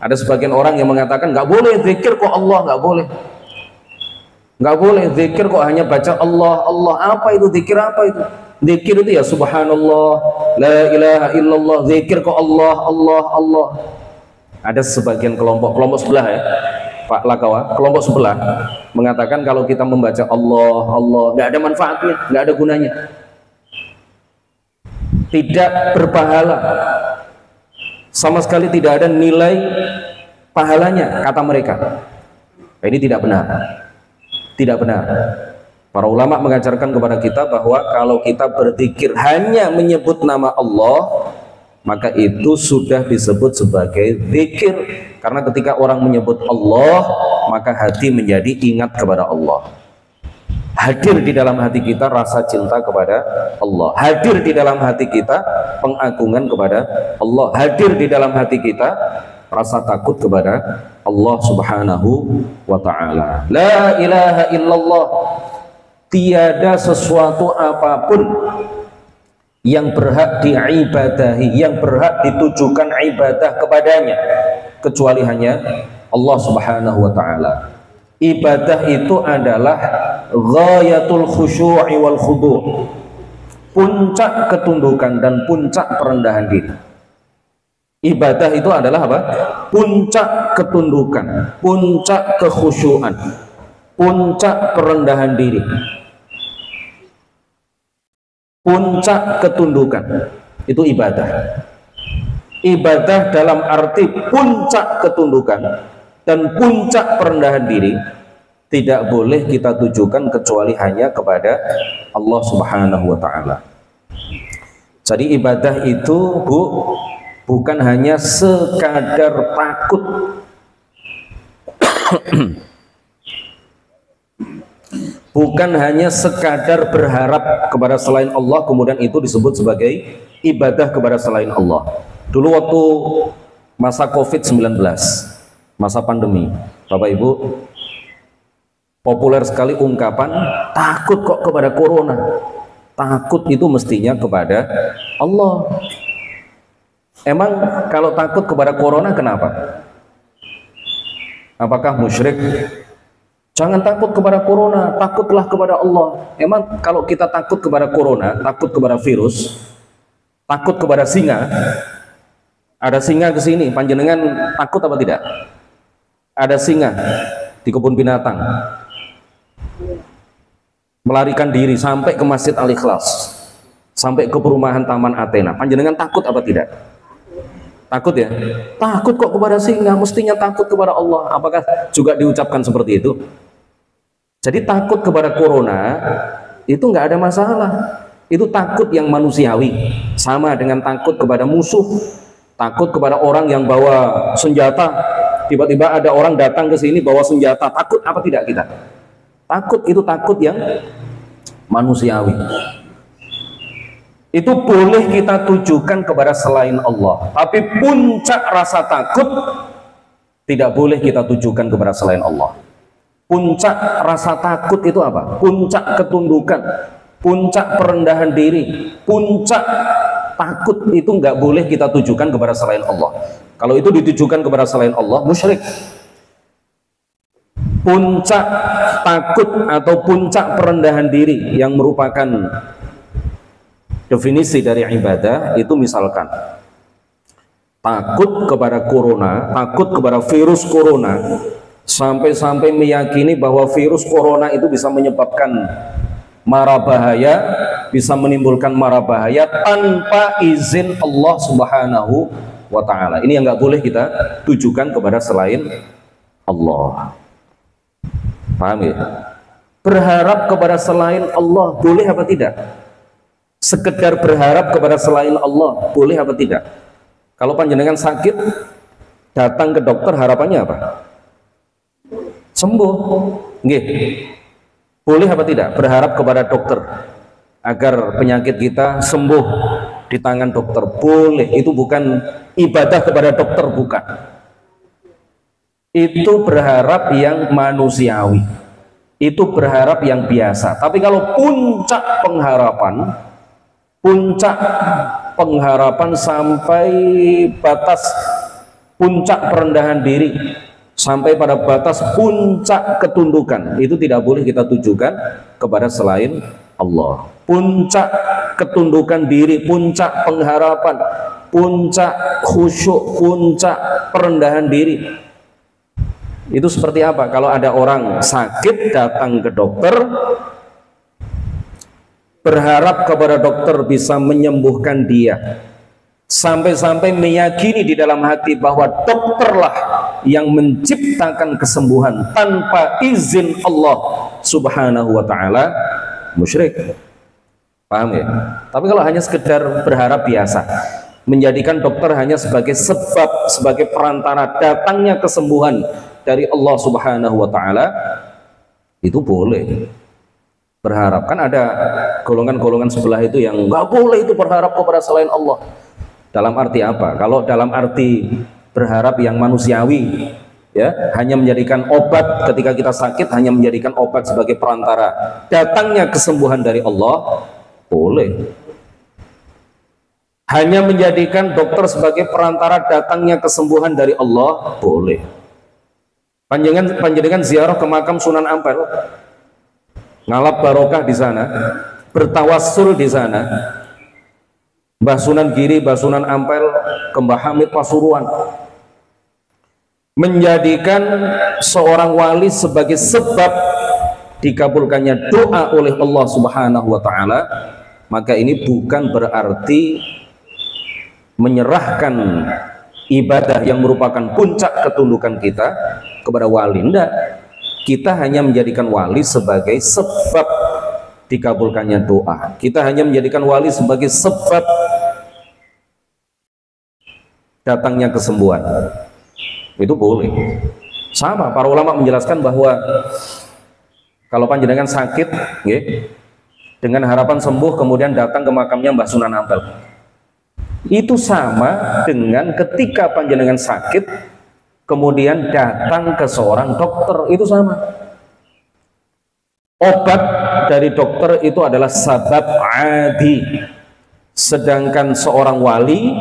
A: Ada sebagian orang yang mengatakan nggak boleh zikir kok Allah, nggak boleh. Nggak boleh zikir kok hanya baca Allah, Allah. Apa itu zikir? Apa itu? Zikir itu ya subhanallah, la ilaha illallah. Zikir kok Allah, Allah, Allah. Ada sebagian kelompok sebelah ya, Pak Lakawa, kelompok sebelah mengatakan kalau kita membaca Allah, Allah, nggak ada manfaatnya, nggak ada gunanya, tidak berpahala, sama sekali tidak ada nilai pahalanya, kata mereka. Ini tidak benar. Tidak benar. Para ulama mengajarkan kepada kita bahwa kalau kita berzikir hanya menyebut nama Allah, maka itu sudah disebut sebagai zikir. Karena ketika orang menyebut Allah, maka hati menjadi ingat kepada Allah. Hadir di dalam hati kita rasa cinta kepada Allah. Hadir di dalam hati kita pengagungan kepada Allah. Hadir di dalam hati kita rasa takut kepada Allah Subhanahu wa ta'ala. La ilaha illallah, tiada sesuatu apapun yang berhak diibadahi, yang berhak ditujukan ibadah kepadanya kecuali hanya Allah Subhanahu wa ta'ala. Ibadah itu adalah ghayatul khusyu'i wal khudu', puncak ketundukan dan puncak perendahan diri. Ibadah itu adalah apa? Puncak ketundukan, puncak kekhusyuan, puncak perendahan diri, puncak ketundukan. Itu ibadah. Ibadah dalam arti puncak ketundukan dan puncak perendahan diri tidak boleh kita tujukan kecuali hanya kepada Allah Subhanahu wa ta'ala. Jadi ibadah itu bukan hanya sekadar takut bukan hanya sekadar berharap kepada selain Allah kemudian itu disebut sebagai ibadah kepada selain Allah. Dulu waktu masa COVID-19, masa pandemi, Bapak Ibu, populer sekali ungkapan takut kok kepada corona. Takut itu mestinya kepada Allah. Emang kalau takut kepada corona kenapa? Apakah musyrik? Jangan takut kepada corona, takutlah kepada Allah. Emang kalau kita takut kepada corona, takut kepada virus, takut kepada singa, ada singa ke sini, panjenengan takut apa tidak? Ada singa di kebun binatang, melarikan diri sampai ke Masjid Al-Ikhlas, sampai ke perumahan Taman Athena. Panjenengan takut apa tidak? Takut ya? Takut kok kepada singa, mestinya takut kepada Allah. Apakah juga diucapkan seperti itu? Jadi takut kepada corona itu nggak ada masalah. Itu takut yang manusiawi, sama dengan takut kepada musuh, takut kepada orang yang bawa senjata. Tiba-tiba ada orang datang ke sini bawa senjata, takut apa tidak kita? Takut, itu takut yang manusiawi. Itu boleh kita tujukan kepada selain Allah, tapi puncak rasa takut tidak boleh kita tujukan kepada selain Allah. Puncak rasa takut itu apa? Puncak ketundukan, puncak perendahan diri, puncak takut itu nggak boleh kita tujukan kepada selain Allah. Kalau itu ditujukan kepada selain Allah, musyrik. Puncak takut atau puncak perendahan diri yang merupakan definisi dari ibadah itu misalkan takut kepada corona, takut kepada virus corona, sampai-sampai meyakini bahwa virus corona itu bisa menyebabkan mara bahaya, bisa menimbulkan mara bahaya tanpa izin Allah Subhanahu wa ta'ala. Ini yang nggak boleh kita tujukan kepada selain Allah. Paham ya? Berharap kepada selain Allah boleh apa tidak? Sekedar berharap kepada selain Allah boleh apa tidak? Kalau panjenengan sakit datang ke dokter harapannya apa? Sembuh. Nggih. Boleh apa tidak? Berharap kepada dokter agar penyakit kita sembuh di tangan dokter. Boleh. Itu bukan ibadah kepada dokter, bukan. Itu berharap yang manusiawi. Itu berharap yang biasa. Tapi kalau puncak pengharapan sampai batas puncak perendahan diri, sampai pada batas puncak ketundukan, itu tidak boleh kita tujukan kepada selain Allah. Puncak ketundukan diri, puncak pengharapan, puncak khusyuk, puncak perendahan diri. Itu seperti apa? Kalau ada orang sakit datang ke dokter, berharap kepada dokter bisa menyembuhkan dia, sampai-sampai meyakini di dalam hati bahwa dokterlah yang menciptakan kesembuhan tanpa izin Allah Subhanahu wa ta'ala, musyrik. Paham ya? Tapi kalau hanya sekedar berharap biasa, menjadikan dokter hanya sebagai sebab, sebagai perantara datangnya kesembuhan dari Allah Subhanahu wa ta'ala, itu boleh berharap. Kan ada golongan-golongan sebelah itu yang nggak boleh itu berharap kepada selain Allah. Dalam arti apa? Kalau dalam arti berharap yang manusiawi, ya, hanya menjadikan obat ketika kita sakit, hanya menjadikan obat sebagai perantara datangnya kesembuhan dari Allah, boleh. Hanya menjadikan dokter sebagai perantara datangnya kesembuhan dari Allah, boleh. Panjenengan ziarah ke makam Sunan Ampel, ngalap barokah di sana, bertawassul di sana. Mbah Sunan Giri, Mbah Sunan Ampel, ke Mbah Hamid Pasuruan, menjadikan seorang wali sebagai sebab dikabulkannya doa oleh Allah Subhanahu wa taala, maka ini bukan berarti menyerahkan ibadah yang merupakan puncak ketundukan kita kepada wali. Tidak, kita hanya menjadikan wali sebagai sebab dikabulkannya doa. Kita hanya menjadikan wali sebagai sebab datangnya kesembuhan. Itu boleh. Sama, para ulama menjelaskan bahwa kalau panjenengan sakit, dengan harapan sembuh kemudian datang ke makamnya Mbah Sunan Ampel, itu sama dengan ketika panjenengan sakit kemudian datang ke seorang dokter, itu sama. Obat dari dokter itu adalah sabab adi, sedangkan seorang wali,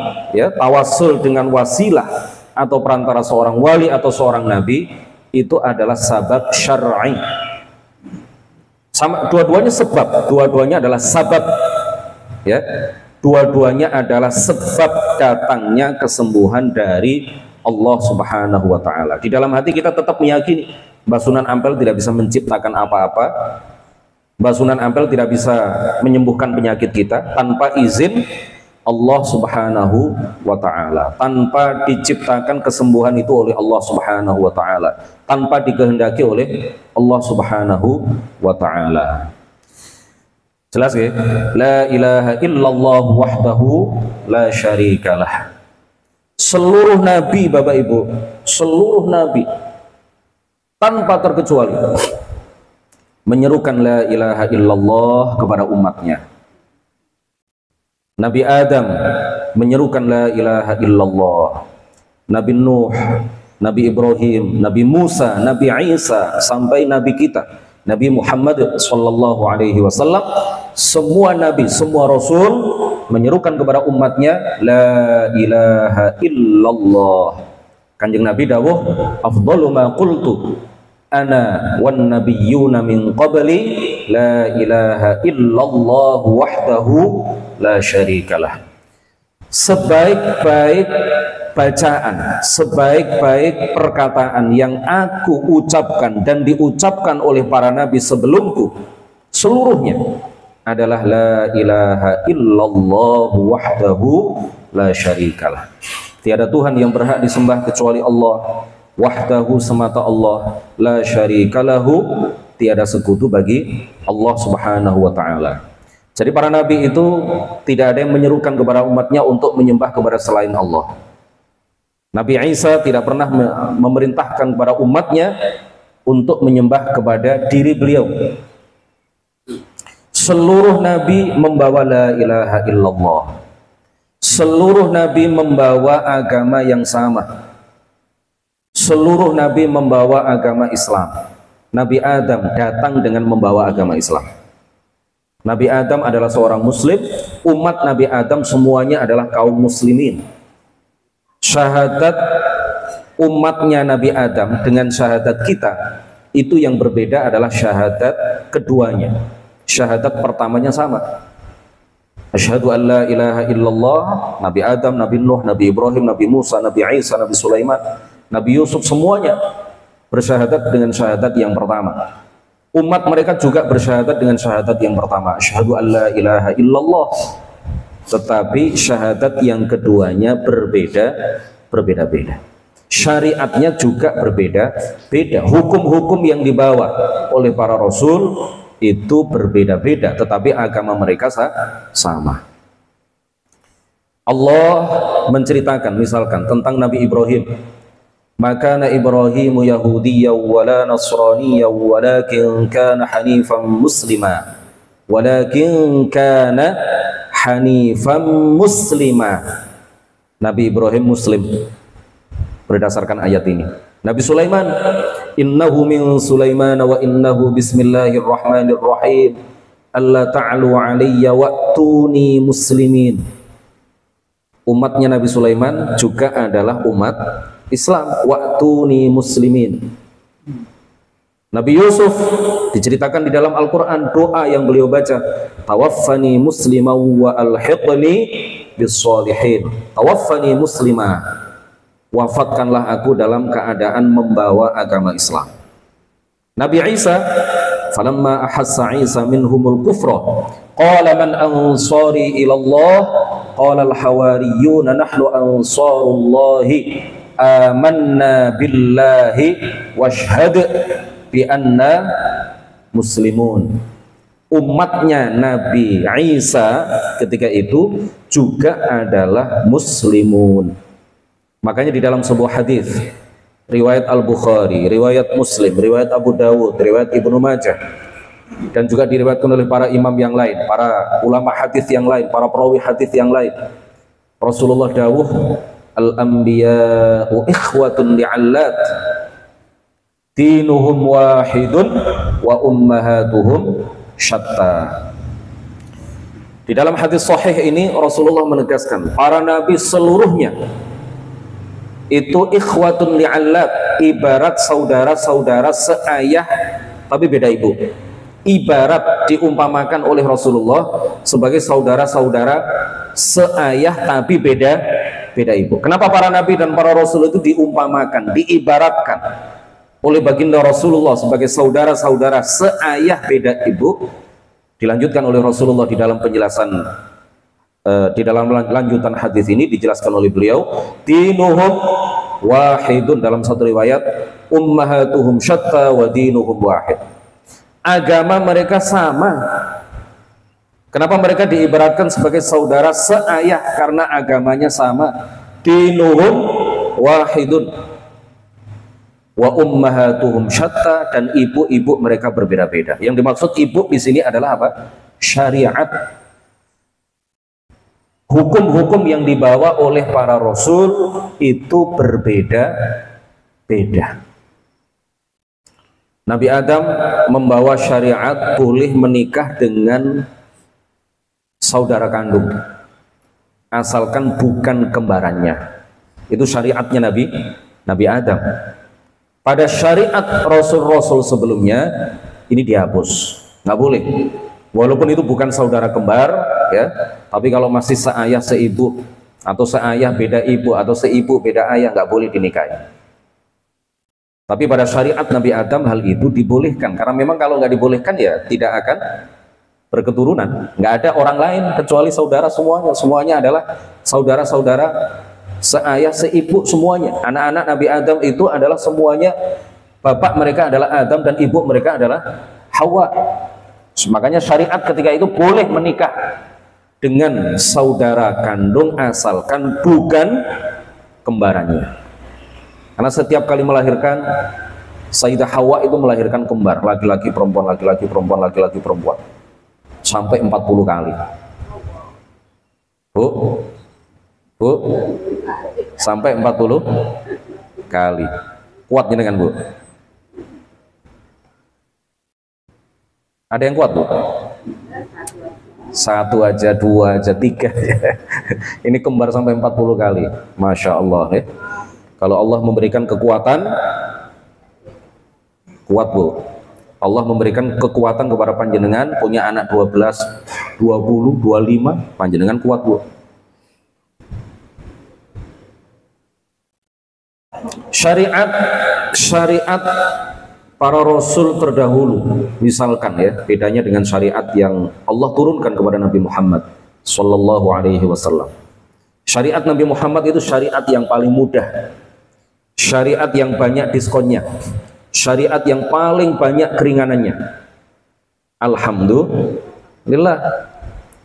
A: tawassul dengan wasilah atau perantara seorang wali atau seorang nabi, itu adalah sabab syar'i. Sama, dua-duanya sebab, dua-duanya adalah sabab, dua-duanya adalah sebab datangnya kesembuhan dari Allah Subhanahu wa taala. Di dalam hati kita tetap meyakini Mbah Sunan Ampel tidak bisa menciptakan apa-apa, Mbah Sunan Ampel tidak bisa menyembuhkan penyakit kita tanpa izin Allah Subhanahu wa taala, tanpa diciptakan kesembuhan itu oleh Allah Subhanahu wa taala, tanpa dikehendaki oleh Allah Subhanahu wa taala. Jelas ya? La ilaha illallah wahdahu la syarikalah. Seluruh nabi, Bapak Ibu, seluruh nabi tanpa terkecuali menyerukan la ilaha illallah kepada umatnya. Nabi Adam menyerukan la ilaha illallah, Nabi Nuh, Nabi Ibrahim, Nabi Musa, Nabi Isa, sampai Nabi kita Nabi Muhammad sallallahu alaihi wasallam, semua nabi, semua rasul menyerukan kepada umatnya la ilaha illallah. Kanjeng Nabi dawuh, afdalu ma qultu ana wan nabiyyuna min qabli la ilaha illallah wahdahu la syarikalah. Sebaik-baik bacaan, sebaik-baik perkataan yang aku ucapkan dan diucapkan oleh para nabi sebelumku, seluruhnya adalah la ilaha illallah wahdahu la syarikalah. Tiada Tuhan yang berhak disembah kecuali Allah, wahdahu semata Allah, la syarikalahu tiada sekutu bagi Allah Subhanahu wa taala. Jadi para nabi itu tidak ada yang menyerukan kepada umatnya untuk menyembah kepada selain Allah. Nabi Isa tidak pernah memerintahkan kepada umatnya untuk menyembah kepada diri beliau. Seluruh nabi membawa la ilaha illallah. Seluruh nabi membawa agama yang sama. Seluruh nabi membawa agama Islam. Nabi Adam datang dengan membawa agama Islam. Nabi Adam adalah seorang muslim, umat Nabi Adam semuanya adalah kaum muslimin. Syahadat umatnya Nabi Adam dengan syahadat kita, itu yang berbeda adalah syahadat keduanya. Syahadat pertamanya sama. Asyhadu an la ilaha illallah. Nabi Adam, Nabi Nuh, Nabi Ibrahim, Nabi Musa, Nabi Isa, Nabi Sulaiman, Nabi Yusuf, semuanya bersyahadat dengan syahadat yang pertama. Umat mereka juga bersyahadat dengan syahadat yang pertama, asyhadu an la ilaha illallah. Tetapi syahadat yang keduanya berbeda-beda. Syariatnya juga berbeda-beda. Hukum-hukum yang dibawa oleh para rasul itu berbeda-beda, tetapi agama mereka sama. Allah menceritakan misalkan tentang Nabi Ibrahim. Maka Ibrahimu Yahudiyya wala Nasraniyya walakin kana hanifan muslima. Walakin kana hanifan muslima. Nabi Ibrahim muslim berdasarkan ayat ini. Nabi Sulaiman, innahu min Sulaiman wa innahu bismillahirrahmanirrahim. Alla ta'alu alayya wa'tuni muslimin. Umatnya Nabi Sulaiman juga adalah umat Islam, wa'tuni muslimin. Nabi Yusuf diceritakan di dalam Al-Quran doa yang beliau baca, tawaffani muslimah wa alhiqni bis-shalihin. Tawaffani muslimah, wafatkanlah aku dalam keadaan membawa agama Islam. Nabi Isa, falamma ahassa Isa minhumul kufra qala man ansari ila Allah qala al-hawariyuna nahnu ansarullahi amanna billahi washhad bi anna muslimun. Umatnya Nabi Isa ketika itu juga adalah muslimun. Makanya di dalam sebuah hadis riwayat Al-Bukhari, riwayat Muslim, riwayat Abu Dawud, riwayat Ibnu Majah, dan juga diriwayatkan oleh para imam yang lain, para ulama hadis yang lain, para perawi hadis yang lain, Rasulullah dawuh, al-anbiya'u ikhwatun li'allat dinuhum wahidun wa ummahatuhum syatta. Di dalam hadis sahih ini Rasulullah menegaskan para nabi seluruhnya itu ikhwatun li'allat, ibarat saudara-saudara seayah tapi beda ibu. Ibarat diumpamakan oleh Rasulullah sebagai saudara-saudara seayah tapi beda ibu. Kenapa para nabi dan para rasul itu diumpamakan, diibaratkan oleh baginda Rasulullah sebagai saudara-saudara seayah beda ibu? Dilanjutkan oleh Rasulullah di dalam penjelasan di dalam lanjutan hadis ini dijelaskan oleh beliau, dinuhum wahidun, dalam satu riwayat ummahatuhum syatta wa dinuhum wahid. Agama mereka sama. Kenapa mereka diibaratkan sebagai saudara seayah? Karena agamanya sama. Dinuhum wahidun wa ummahatuhum syatta, dan ibu-ibu mereka berbeda-beda. Yang dimaksud ibu di sini adalah apa? Syariat. Hukum-hukum yang dibawa oleh para rasul itu berbeda-beda. Nabi Adam membawa syariat boleh menikah dengan saudara kandung asalkan bukan kembarannya. Itu syariatnya Nabi Adam. Pada syariat rasul-rasul sebelumnya ini dihapus, nggak boleh. Walaupun itu bukan saudara kembar, ya, tapi kalau masih seayah seibu, atau seayah beda ibu, atau seibu beda ayah, nggak boleh dinikahi. Tapi pada syariat Nabi Adam hal itu dibolehkan, karena memang kalau nggak dibolehkan ya tidak akan berketurunan. Nggak ada orang lain kecuali saudara semuanya. Semuanya adalah saudara-saudara seayah seibu semuanya. Anak-anak Nabi Adam itu adalah semuanya, bapak mereka adalah Adam dan ibu mereka adalah Hawa. Makanya syariat ketika itu boleh menikah dengan saudara kandung asalkan bukan kembarannya. Karena setiap kali melahirkan, Sayyidah Hawa itu melahirkan kembar, laki-laki perempuan, laki-laki perempuan, laki-laki perempuan, sampai 40 kali. Bu, sampai 40 kali. Kuat jenengan, Bu? Ada yang kuat, Bu? Satu aja, dua aja, tiga aja. Ini kembar sampai 40 kali. Masya Allah, ya. Kalau Allah memberikan kekuatan, kuat, Bu. Allah memberikan kekuatan kepada panjenengan, punya anak 12, 20, 25, panjenengan kuat, Bu. Syariat para rasul terdahulu, misalkan ya, bedanya dengan syariat yang Allah turunkan kepada Nabi Muhammad Sallallahu Alaihi Wasallam. Syariat Nabi Muhammad itu syariat yang paling mudah, syariat yang banyak diskonnya, syariat yang paling banyak keringanannya. Alhamdulillah.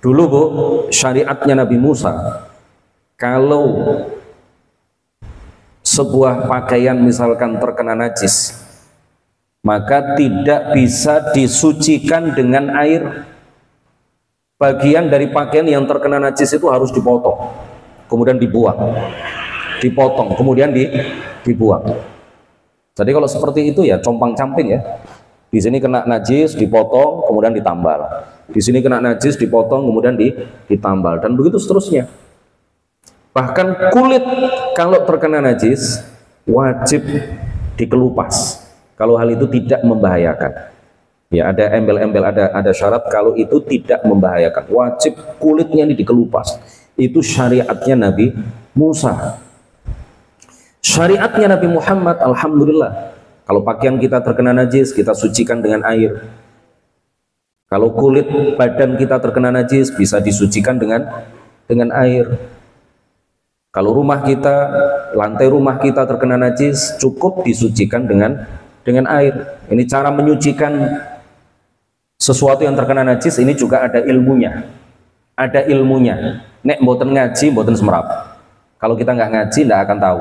A: Dulu, Bu, syariatnya Nabi Musa, kalau sebuah pakaian misalkan terkena najis, maka tidak bisa disucikan dengan air. Bagian dari pakaian yang terkena najis itu harus dipotong, kemudian dibuang, dipotong, kemudian dibuang. Jadi kalau seperti itu ya compang-camping ya. Di sini kena najis, dipotong, kemudian ditambal. Di sini kena najis, dipotong, kemudian ditambal, dan begitu seterusnya. Bahkan kulit kalau terkena najis wajib dikelupas. kalau hal itu tidak membahayakan. Ya, ada embel-embel, ada syarat kalau itu tidak membahayakan. Wajib kulitnya ini dikelupas. Itu syariatnya Nabi Musa. Syariatnya Nabi Muhammad, alhamdulillah. Kalau pakaian kita terkena najis, kita sucikan dengan air. Kalau kulit badan kita terkena najis, bisa disucikan dengan air. Kalau rumah kita, lantai rumah kita terkena najis, cukup disucikan dengan air. Ini cara menyucikan sesuatu yang terkena najis, ini juga ada ilmunya. Ada ilmunya. Nek mboten ngaji, mboten semerap. Kalau kita nggak ngaji, nggak akan tahu.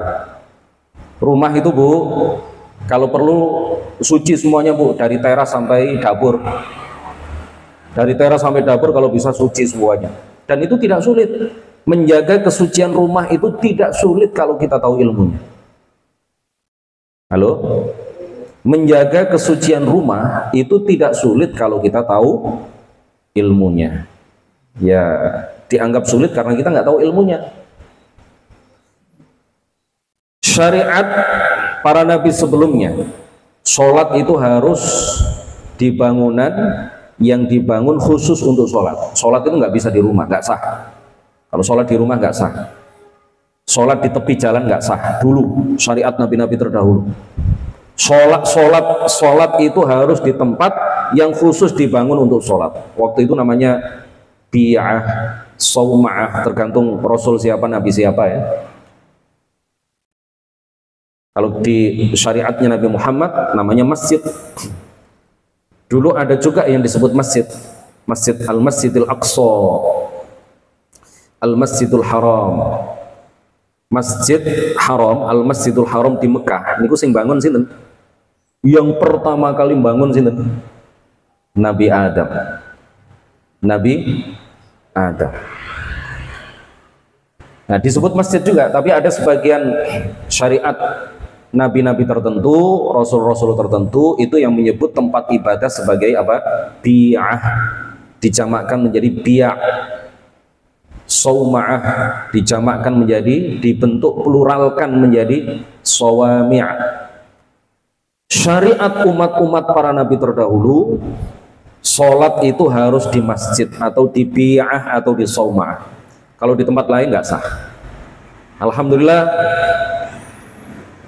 A: Rumah itu Bu, kalau perlu suci semuanya Bu, dari teras sampai dapur. Dari teras sampai dapur kalau bisa suci semuanya. Dan itu tidak sulit. Menjaga kesucian rumah itu tidak sulit kalau kita tahu ilmunya. Halo? Menjaga kesucian rumah itu tidak sulit kalau kita tahu ilmunya. Ya, dianggap sulit karena kita nggak tahu ilmunya. Syariat para nabi sebelumnya, sholat itu harus di bangunan yang dibangun khusus untuk sholat. Sholat itu nggak bisa di rumah, nggak sah. Kalau sholat di rumah nggak sah. Sholat di tepi jalan nggak sah. Dulu syariat nabi-nabi terdahulu. Sholat itu harus di tempat yang khusus dibangun untuk sholat. Waktu itu namanya bi'ah, sauma'ah, tergantung Rasul siapa, Nabi siapa ya. Kalau di syariatnya Nabi Muhammad namanya masjid. Dulu ada juga yang disebut masjid. Masjid Al-Masjidil Aqsa, Al-Masjidul Haram. Masjid Haram, Al-Masjidul Haram di Mekah. Niku sing bangun sinten? Yang pertama kali bangun sinten? Nabi Adam. Nabi Adam. Nah, disebut masjid juga, tapi ada sebagian syariat nabi-nabi tertentu, rasul-rasul tertentu itu yang menyebut tempat ibadah sebagai apa? Bi'ah. Dijamakkan menjadi bi'ah. Sauma'ah dijamakkan menjadi, dibentuk pluralkan menjadi sawami'. Syariat umat-umat para nabi terdahulu, sholat itu harus di masjid atau di bi'ah atau di sauma'ah. Kalau di tempat lain nggak sah. Alhamdulillah,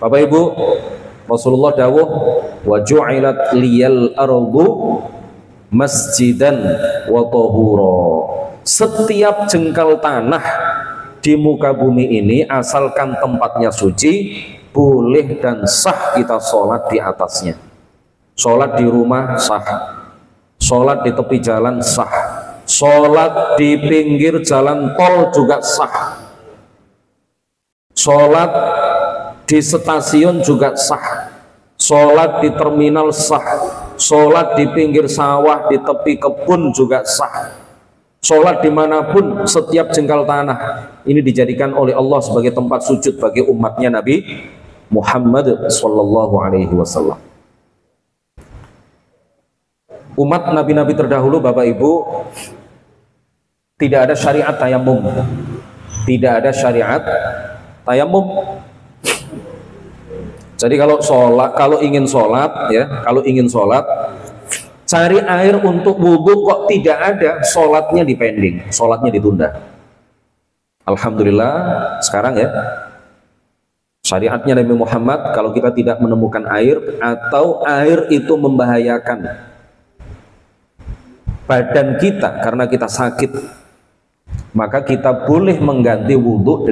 A: Bapak Ibu, Rasulullah dawuh, wa ju'ilat liyal ardu masjidan wa tahura. Setiap jengkal tanah di muka bumi ini, asalkan tempatnya suci, boleh dan sah kita sholat di atasnya. Sholat di rumah sah, sholat di tepi jalan sah, sholat di pinggir jalan tol juga sah, sholat di stasiun juga sah, sholat di terminal sah, sholat di pinggir sawah, di tepi kebun juga sah. Sholat dimanapun, setiap jengkal tanah ini dijadikan oleh Allah sebagai tempat sujud bagi umatnya Nabi Muhammad Sallallahu Alaihi Wasallam. Umat nabi-nabi terdahulu, Bapak Ibu, tidak ada syariat tayamum, tidak ada syariat tayamum. Jadi kalau ingin sholat, ya, kalau ingin sholat, cari air untuk wudhu kok tidak ada, sholatnya dipending, sholatnya ditunda. Alhamdulillah sekarang ya, syariatnya Nabi Muhammad, kalau kita tidak menemukan air atau air itu membahayakan badan kita karena kita sakit, maka kita boleh mengganti wudhu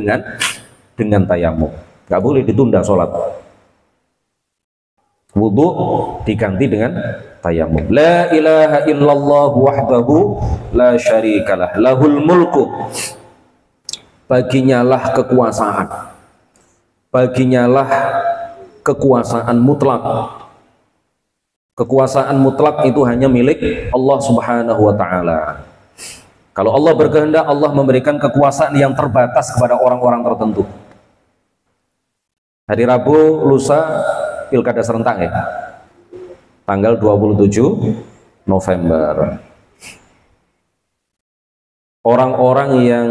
A: dengan tayamum. Gak boleh ditunda sholat. Wudhu diganti dengan tayamum. La ilaha illallah wahdahu la syarikalah, lahul mulku. Baginya lah kekuasaan, baginya lah kekuasaan mutlak. Kekuasaan mutlak itu hanya milik Allah Subhanahu wa ta'ala. Kalau Allah berkehendak, Allah memberikan kekuasaan yang terbatas kepada orang-orang tertentu. Hari Rabu lusa pilkada serentak ya, tanggal 27 November. Orang-orang yang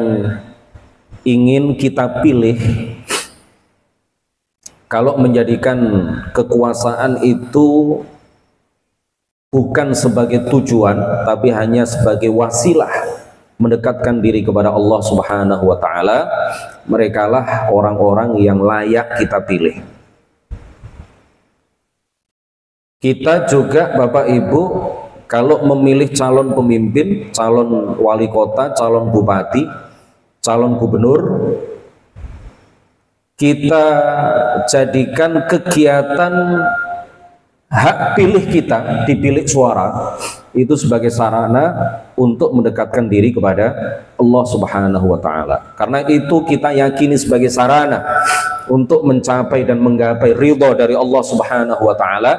A: ingin kita pilih kalau menjadikan kekuasaan itu bukan sebagai tujuan tapi hanya sebagai wasilah mendekatkan diri kepada Allah Subhanahu wa taala, merekalah orang-orang yang layak kita pilih. Kita juga Bapak Ibu kalau memilih calon pemimpin, calon wali kota, calon bupati, calon gubernur, kita jadikan kegiatan hak pilih kita, dipilih suara, itu sebagai sarana untuk mendekatkan diri kepada Allah Subhanahu wa taala. Karena itu kita yakini sebagai sarana untuk mencapai dan menggapai ridha dari Allah Subhanahu wa taala,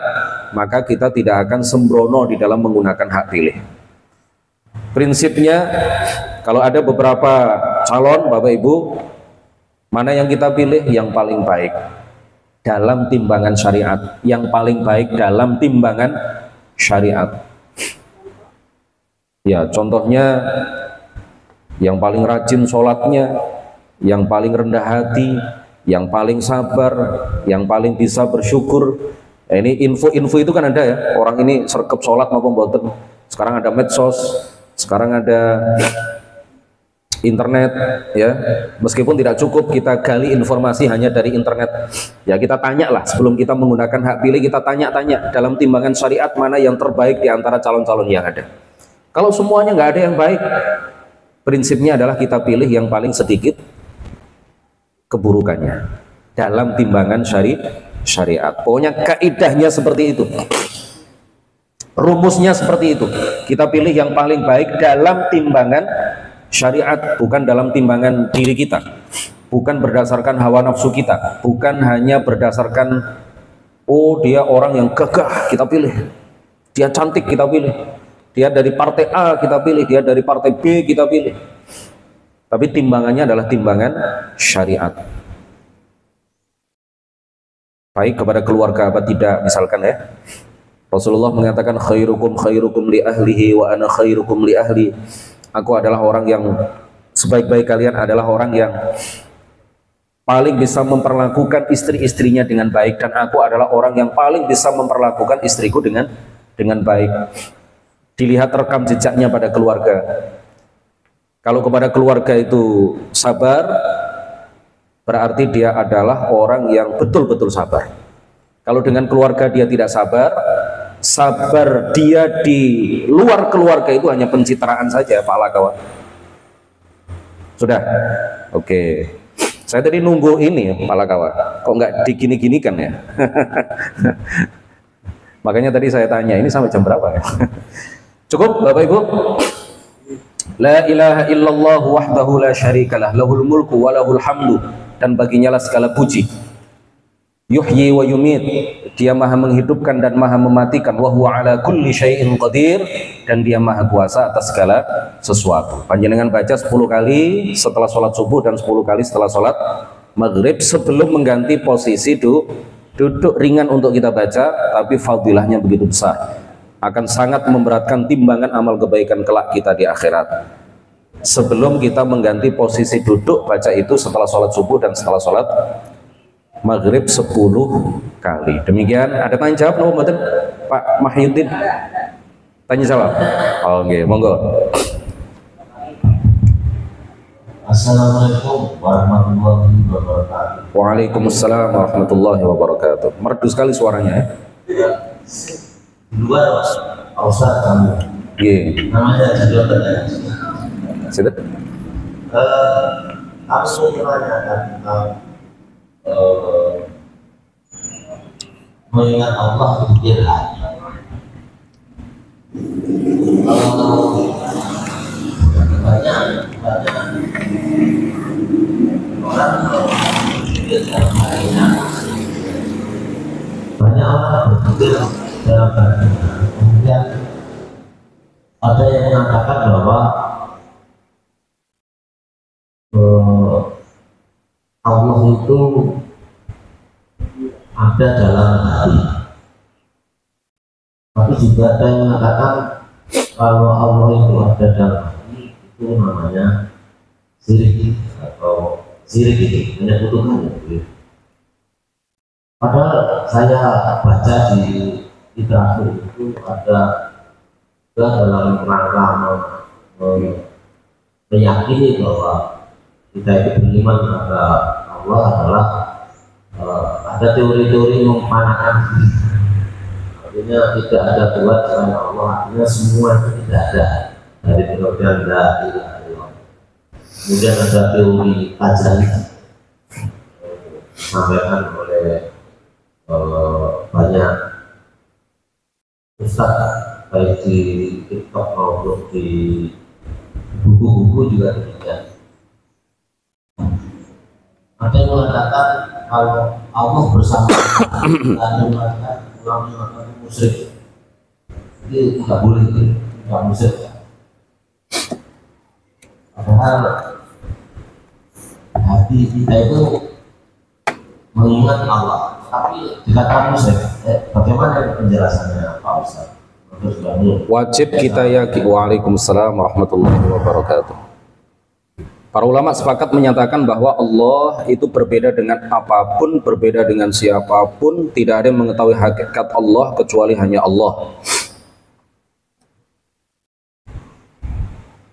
A: maka kita tidak akan sembrono di dalam menggunakan hak pilih. Prinsipnya, kalau ada beberapa calon Bapak Ibu, mana yang kita pilih? Yang paling baik dalam timbangan syariat, yang paling baik dalam timbangan syariat. Ya, contohnya yang paling rajin sholatnya, yang paling rendah hati, yang paling sabar, yang paling bisa bersyukur. Ini info-info itu kan ada ya, orang ini sergap sholat maupun boten. Sekarang ada medsos, sekarang ada internet, ya. Meskipun tidak cukup kita gali informasi hanya dari internet, ya kita tanya lah sebelum kita menggunakan hak pilih, kita tanya-tanya dalam timbangan syariat mana yang terbaik di antara calon-calon yang ada. Kalau semuanya nggak ada yang baik, prinsipnya adalah kita pilih yang paling sedikit keburukannya dalam timbangan syariat. Pokoknya kaidahnya seperti itu, rumusnya seperti itu. Kita pilih yang paling baik dalam timbangan syariat, bukan dalam timbangan diri kita, bukan berdasarkan hawa nafsu kita, bukan hanya berdasarkan oh dia orang yang gagah kita pilih, dia cantik kita pilih, dia dari partai A kita pilih, dia dari partai B kita pilih. Tapi timbangannya adalah timbangan syariat. Baik kepada keluarga apa tidak, misalkan ya, Rasulullah mengatakan khairukum khairukum li ahlihi wa ana khairukum li ahli. Aku adalah orang yang sebaik-baik kalian adalah orang yang paling bisa memperlakukan istri-istrinya dengan baik, dan aku adalah orang yang paling bisa memperlakukan istriku dengan baik. Dilihat rekam jejaknya pada keluarga. Kalau kepada keluarga itu sabar, berarti dia adalah orang yang betul-betul sabar. Kalau dengan keluarga dia tidak sabar, sabar dia di luar keluarga itu hanya pencitraan saja, Pak Lakawan. Sudah? Oke. Saya tadi nunggu ini, Pak Lakawan. Kok nggak digini-ginikan ya? Makanya tadi saya tanya, ini sampai jam berapa ya? Cukup, Bapak Ibu? La ilaha illallah wahdahu la syarikalah, lahul mulku wa lahul hamdu, dan baginya lah segala puji. Yuhyi wa yumit, dia maha menghidupkan dan maha mematikan. Wa huwa ala kulli syai'in qadir, dan dia maha kuasa atas segala sesuatu. Panjenengan baca 10 kali setelah sholat subuh dan 10 kali setelah sholat maghrib, sebelum mengganti posisi duduk ringan untuk kita baca, tapi fadilahnya begitu besar, akan sangat memberatkan timbangan amal kebaikan kelak kita di akhirat. Sebelum kita mengganti posisi duduk baca itu setelah sholat subuh dan setelah sholat maghrib 10 kali. Demikian. Ada tanya jawab no, betul Pak Mahyuddin? Tanya jawab. Oke, monggo.
B: Assalamualaikum warahmatullahi wabarakatuh.
A: Waalaikumsalam warahmatullahi wabarakatuh. Merdu sekali suaranya ya.
B: Di luar Pak Ustaz kamu.
A: Iya.
B: Namanya Jabatan ya.
A: Sudah?
B: Aku menanyakan tentang mengingat Allah di hati. Banyak orang berpikir dalam hatinya, banyak orang berpikir dalam hatinya. Kemudian ada yang mengatakan bahwa Allah itu ada dalam hati. Tapi juga ada yang mengatakan kalau Allah itu ada dalam hati, itu namanya syirik, atau syirik itu hanya kutukan. Padahal saya baca di literatur itu ada dalam rangka meyakini bahwa kita itu beriman kepada Allah adalah ada teori-teori memanakan diri. Artinya tidak ada Tuhan selain Allah, artinya semua itu tidak ada dari pengertian la ilaha illallah. Kemudian ada teori tajali disampaikan oleh banyak ustaz baik di TikTok maupun di buku-buku juga demikian. Ada yang mengatakan kalau Allah bersama, ada yang mengatakan ulama musyrik, itu tidak boleh, tidak musyrik. Padahal hati kita itu mengingat Allah, tapi dikatakan musyrik. Bagaimana penjelasannya Pak Ustaz?
A: Wajib kita yakini. Waalaikumsalam warahmatullahi wabarakatuh. Para ulama sepakat menyatakan bahwa Allah itu berbeda dengan apapun, berbeda dengan siapapun. Tidak ada yang mengetahui hakikat Allah kecuali hanya Allah.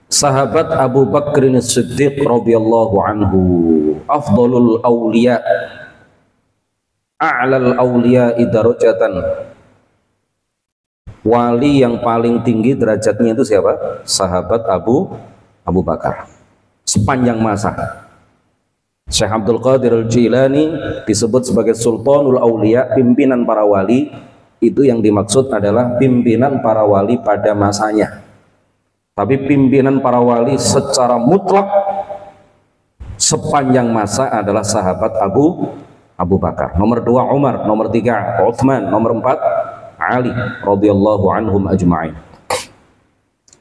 A: Sahabat Abu Bakr As-Siddiq radhiyallahu anhu, afdalul awliya, a'lal awliya darajatan. Wali yang paling tinggi derajatnya itu siapa? Sahabat Abu Bakar. Sepanjang masa. Syekh Abdul Qadir Al-Jilani disebut sebagai Sultanul Auliya, pimpinan para wali. Itu yang dimaksud adalah pimpinan para wali pada masanya. Tapi pimpinan para wali secara mutlak sepanjang masa adalah sahabat Abu Bakar. Nomor 2 Umar, nomor 3 Utsman, nomor 4 Ali radhiyallahu anhum ajma'in.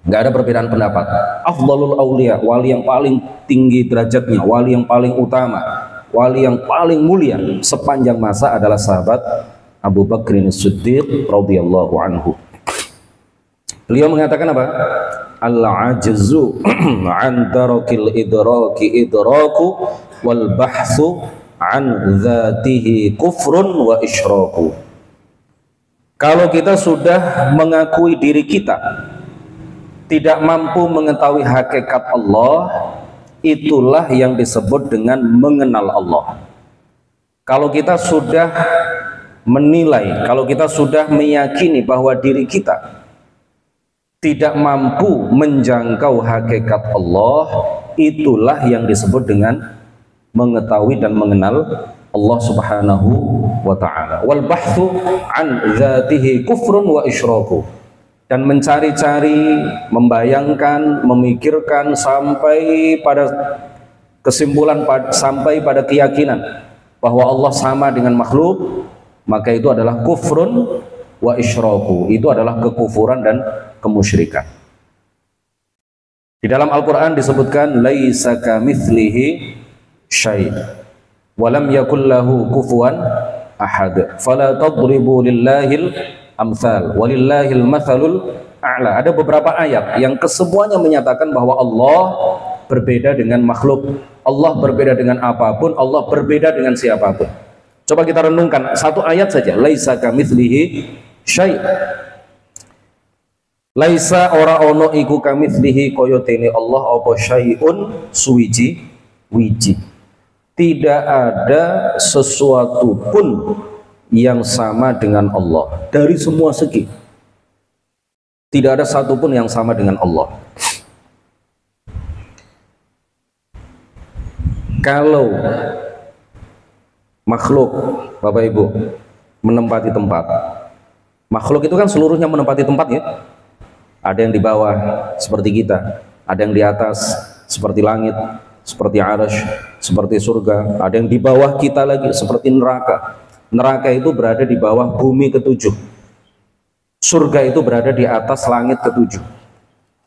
A: Nggak ada perbedaan pendapat. Afdalul auliya, wali yang paling tinggi derajatnya, wali yang paling utama, wali yang paling mulia sepanjang masa adalah sahabat Abu Bakr As-Siddiq radhiyallahu anhu. Beliau mengatakan apa? Al-ajzu an darakil idraki idraku wal bahthu an dzatihi kufrun wa isyraku. Kalau kita sudah mengakui diri kita tidak mampu mengetahui hakikat Allah, itulah yang disebut dengan mengenal Allah. Kalau kita sudah menilai, kalau kita sudah meyakini bahwa diri kita tidak mampu menjangkau hakikat Allah, itulah yang disebut dengan mengetahui dan mengenal Allah Subhanahu wa ta'ala. Wal bahthu an dzatihi kufrun wa isyraku. Dan mencari-cari, membayangkan, memikirkan sampai pada kesimpulan, sampai pada keyakinan bahwa Allah sama dengan makhluk, maka itu adalah kufrun wa isyraku. Itu adalah kekufuran dan kemusyrikan. Di dalam Al-Quran disebutkan laisa kamitslihi syai' wa lam yakul lahu kufuwan ahad fala tadribu lillahil amsal walillahil mathalul a'la. Ada beberapa ayat yang kesemuanya menyatakan bahwa Allah berbeda dengan makhluk, Allah berbeda dengan apapun, Allah berbeda dengan siapapun. Coba kita renungkan satu ayat saja, laisa kamitslihi syai'. Laisa ora ono iku kamitslihi kaya dene Allah apa syai'un suwiji wiji. Tidak ada sesuatu pun yang sama dengan Allah dari semua segi. Tidak ada satupun yang sama dengan Allah. Kalau makhluk, Bapak Ibu, menempati tempat, makhluk itu kan seluruhnya menempati tempat ya. Ada yang di bawah seperti kita, ada yang di atas seperti langit, seperti arsy, seperti surga, ada yang di bawah kita lagi seperti neraka. Neraka itu berada di bawah bumi ketujuh. Surga itu berada di atas langit ketujuh.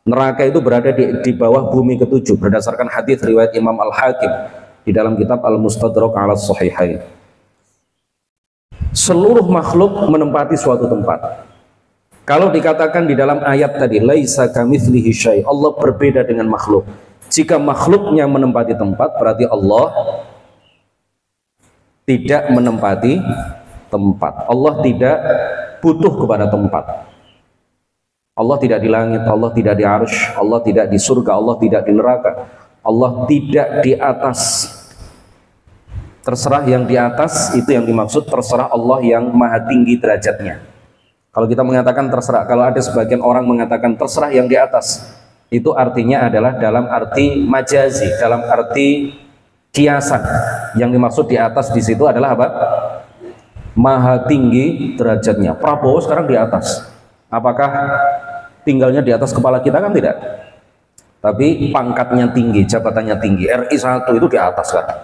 A: Neraka itu berada di bawah bumi ketujuh berdasarkan hadis riwayat Imam Al-Hakim di dalam kitab Al-Mustadrak ala Sahihain. Seluruh makhluk menempati suatu tempat. Kalau dikatakan di dalam ayat tadi laisa kamitslihi syai', Allah berbeda dengan makhluk. Jika makhluknya menempati tempat, berarti Allah tidak menempati tempat. Allah tidak butuh kepada tempat. Allah tidak di langit, Allah tidak di arsy, Allah tidak di surga, Allah tidak di neraka, Allah tidak di atas. Terserah yang di atas, itu yang dimaksud terserah Allah yang maha tinggi derajatnya. Kalau kita mengatakan terserah, kalau ada sebagian orang mengatakan terserah yang di atas, itu artinya adalah dalam arti majazi, dalam arti kiasan. Yang dimaksud di atas di situ adalah apa? Maha tinggi derajatnya. Prabowo sekarang di atas. Apakah tinggalnya di atas kepala kita? Kan tidak. Tapi pangkatnya tinggi, jabatannya tinggi. RI 1 itu di atas sekarang.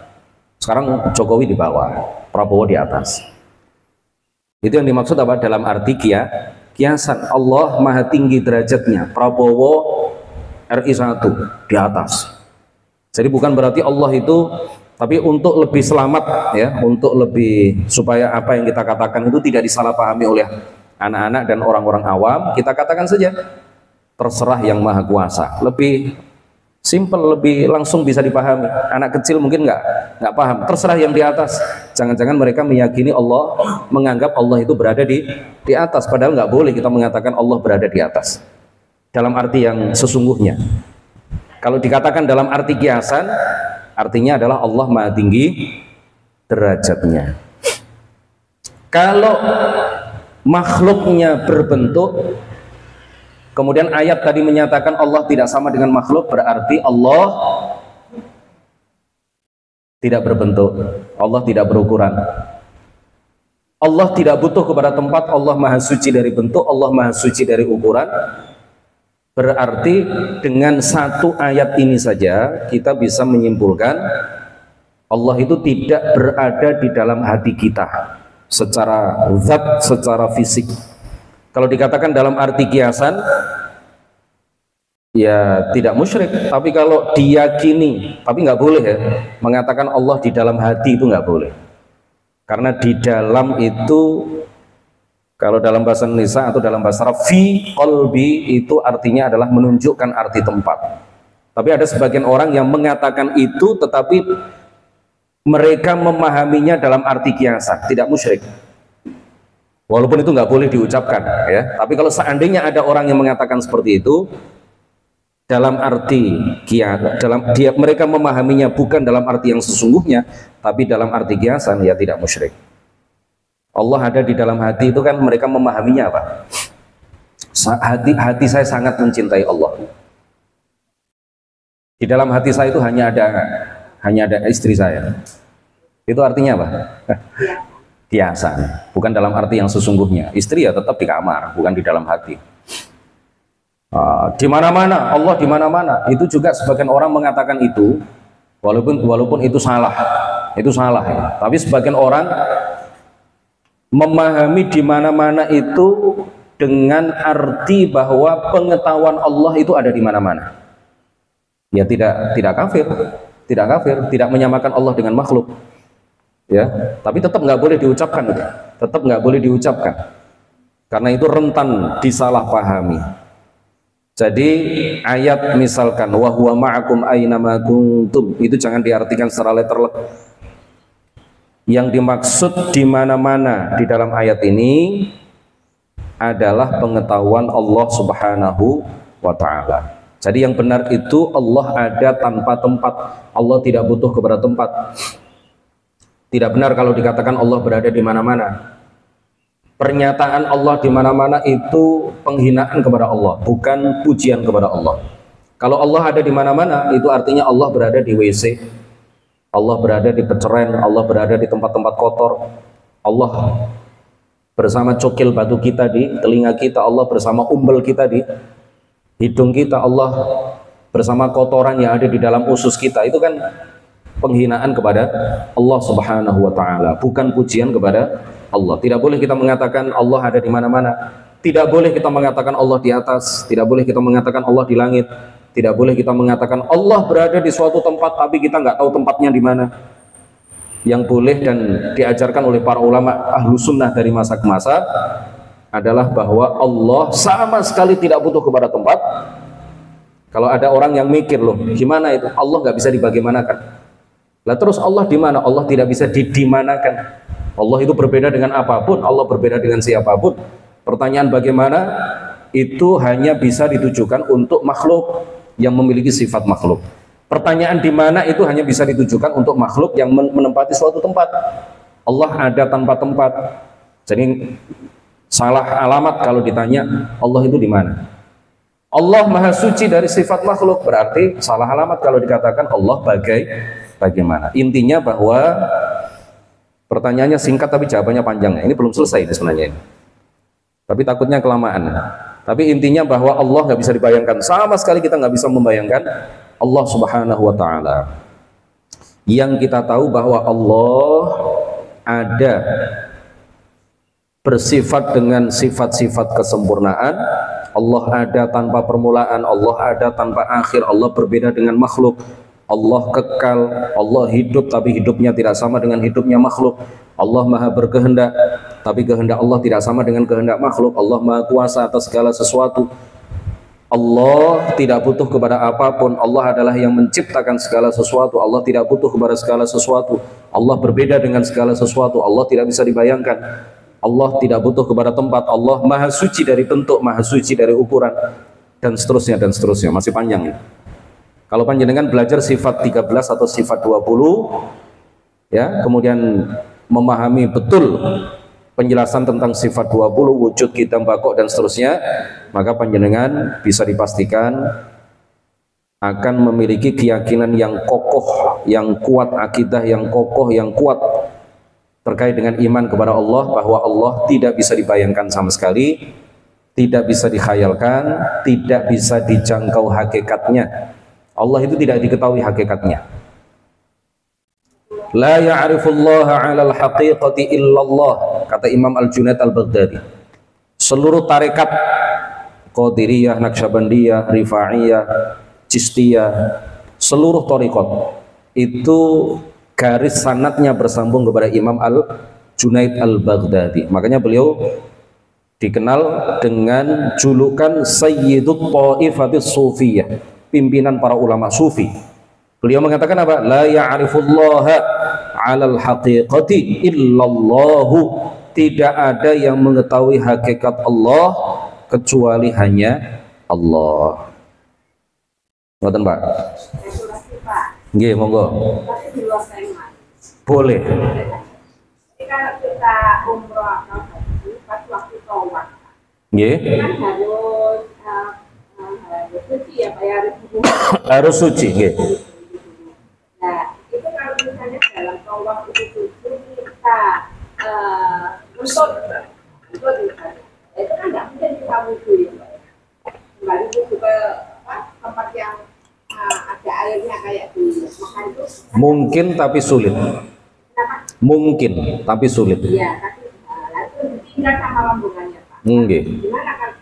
A: Sekarang Jokowi di bawah, Prabowo di atas. Itu yang dimaksud apa? Dalam arti kiasan. Allah maha tinggi derajatnya, Prabowo RI 1 di atas. Jadi bukan berarti Allah itu, tapi untuk lebih selamat ya, untuk lebih supaya apa yang kita katakan itu tidak disalahpahami oleh anak-anak dan orang-orang awam, kita katakan saja terserah yang maha kuasa. Lebih simple, lebih langsung bisa dipahami. Anak kecil mungkin nggak paham. Terserah yang di atas. Jangan-jangan mereka meyakini Allah, menganggap Allah itu berada di atas. Padahal nggak boleh kita mengatakan Allah berada di atas. Dalam arti yang sesungguhnya. Kalau dikatakan dalam arti kiasan, artinya adalah Allah maha tinggi derajatnya. Kalau makhluknya berbentuk, kemudian ayat tadi menyatakan Allah tidak sama dengan makhluk, berarti Allah tidak berbentuk, Allah tidak berukuran, Allah tidak butuh kepada tempat, Allah maha suci dari bentuk, Allah maha suci dari ukuran. Berarti dengan satu ayat ini saja kita bisa menyimpulkan Allah itu tidak berada di dalam hati kita secara zat, secara fisik. Kalau dikatakan dalam arti kiasan, ya tidak musyrik. Tapi kalau diyakini, tapi nggak boleh ya, mengatakan Allah di dalam hati itu nggak boleh. Karena di dalam itu, kalau dalam bahasa Indonesia atau dalam bahasa Arab, fi qalbi itu artinya adalah menunjukkan arti tempat. Tapi ada sebagian orang yang mengatakan itu, tetapi mereka memahaminya dalam arti kiasan, tidak musyrik. Walaupun itu nggak boleh diucapkan, ya. Tapi kalau seandainya ada orang yang mengatakan seperti itu, dalam arti mereka memahaminya bukan dalam arti yang sesungguhnya, tapi dalam arti kiasan, ya tidak musyrik. Allah ada di dalam hati itu kan mereka memahaminya apa? Hati saya sangat mencintai Allah. Di dalam hati saya itu hanya ada istri saya. Itu artinya apa? Kiasan, bukan dalam arti yang sesungguhnya. Istri ya tetap di kamar, bukan di dalam hati. Di mana-mana, Allah di mana-mana. Itu juga sebagian orang mengatakan itu, walaupun itu salah, ya. Tapi sebagian orang memahami di mana-mana itu dengan arti bahwa pengetahuan Allah itu ada di mana-mana. Ya tidak kafir, tidak menyamakan Allah dengan makhluk. Ya, tapi tetap nggak boleh diucapkan, tetap nggak boleh diucapkan, karena itu rentan disalahpahami. Jadi ayat misalkan wa huwa ma'akum aina ma kuntum, itu jangan diartikan secara letterlek. Yang dimaksud di mana-mana di dalam ayat ini adalah pengetahuan Allah Subhanahu wa taala. Jadi yang benar itu Allah ada tanpa tempat. Allah tidak butuh kepada tempat. Tidak benar kalau dikatakan Allah berada di mana-mana. Pernyataan Allah di mana-mana itu penghinaan kepada Allah, bukan pujian kepada Allah. Kalau Allah ada di mana-mana, itu artinya Allah berada di WC, Allah berada di peceren, Allah berada di tempat-tempat kotor, Allah bersama cokil batu kita di telinga kita, Allah bersama umbel kita di hidung kita, Allah bersama kotoran yang ada di dalam usus kita. Itu kan penghinaan kepada Allah Subhanahu wa taala, bukan pujian kepada Allah. Tidak boleh kita mengatakan Allah ada di mana-mana. Tidak boleh kita mengatakan Allah di atas, tidak boleh kita mengatakan Allah di langit, tidak boleh kita mengatakan Allah berada di suatu tempat tapi kita nggak tahu tempatnya di mana. Yang boleh dan diajarkan oleh para ulama ahlu sunnah dari masa ke masa adalah bahwa Allah sama sekali tidak butuh kepada tempat. Kalau ada orang yang mikir, loh gimana itu Allah nggak bisa dibagaimanakan, lah terus Allah di mana? Allah tidak bisa dimanakan. Allah itu berbeda dengan apapun, Allah berbeda dengan siapapun. Pertanyaan bagaimana itu hanya bisa ditujukan untuk makhluk yang memiliki sifat makhluk. Pertanyaan di mana itu hanya bisa ditujukan untuk makhluk yang menempati suatu tempat. Allah ada tanpa tempat. Jadi salah alamat kalau ditanya Allah itu di mana. Allah maha suci dari sifat makhluk, berarti salah alamat kalau dikatakan Allah bagaimana. Intinya bahwa pertanyaannya singkat tapi jawabannya panjang. Ini belum selesai sebenarnya ini. Tapi takutnya kelamaan. Tapi intinya bahwa Allah nggak bisa dibayangkan. Sama sekali kita nggak bisa membayangkan Allah Subhanahu wa Ta'ala. Yang kita tahu bahwa Allah ada bersifat dengan sifat-sifat kesempurnaan. Allah ada tanpa permulaan, Allah ada tanpa akhir, Allah berbeda dengan makhluk. Allah kekal, Allah hidup tapi hidupnya tidak sama dengan hidupnya makhluk. Allah maha berkehendak tapi kehendak Allah tidak sama dengan kehendak makhluk. Allah maha kuasa atas segala sesuatu. Allah tidak butuh kepada apapun. Allah adalah yang menciptakan segala sesuatu. Allah tidak butuh kepada segala sesuatu. Allah berbeda dengan segala sesuatu. Allah tidak bisa dibayangkan. Allah tidak butuh kepada tempat. Allah maha suci dari bentuk, maha suci dari ukuran, dan seterusnya dan seterusnya. Masih panjang ya. Kalau panjenengan belajar sifat 13 atau sifat 20 ya, kemudian memahami betul penjelasan tentang sifat 20, wujud, kitam, bakok dan seterusnya, maka panjenengan bisa dipastikan akan memiliki keyakinan yang kokoh, yang kuat, akidah yang kokoh, yang kuat terkait dengan iman kepada Allah, bahwa Allah tidak bisa dibayangkan sama sekali, tidak bisa dikhayalkan, tidak bisa dijangkau hakikatnya. Allah itu tidak diketahui hakikatnya. La ya'rifullaha 'alal haqiqati illallah, kata Imam Al-Junaid Al-Baghdadi. Seluruh tarekat Qadiriyah, Naqsyabandiyah, Rifa'iyah, Chistiyah, seluruh tarekat itu garis sanadnya bersambung kepada Imam Al-Junaid Al-Baghdadi. Makanya beliau dikenal dengan julukan Sayyidut Ta'ifatis Sufiyah, pimpinan para ulama sufi. Beliau mengatakan apa? La ya'rifullaha 'alal haqiqati illallahu. Tidak ada yang mengetahui hakikat Allah kecuali hanya Allah. Ngoten, Pak? Nggih, monggo. Boleh.
C: Kalau kita umroh atau haji pas waktu tawaf,
A: Nggih.
C: kan harus suci ya, Pak, ya,
A: Harus suci, nggih.
C: Nah, itu kalau misalnya dalam tawaf itu kita untuk misalnya, itu kan nggak mungkin kita wudhu ya, Pak. Kembali wudhu ke tempat yang ada airnya kayak di Mekah itu.
A: Mungkin tapi sulit.
C: Kenapa?
A: Mungkin tapi sulit.
C: Iya, tapi itu ditinggal sama rombongannya, Pak.
A: Nggih.
C: Gimana kan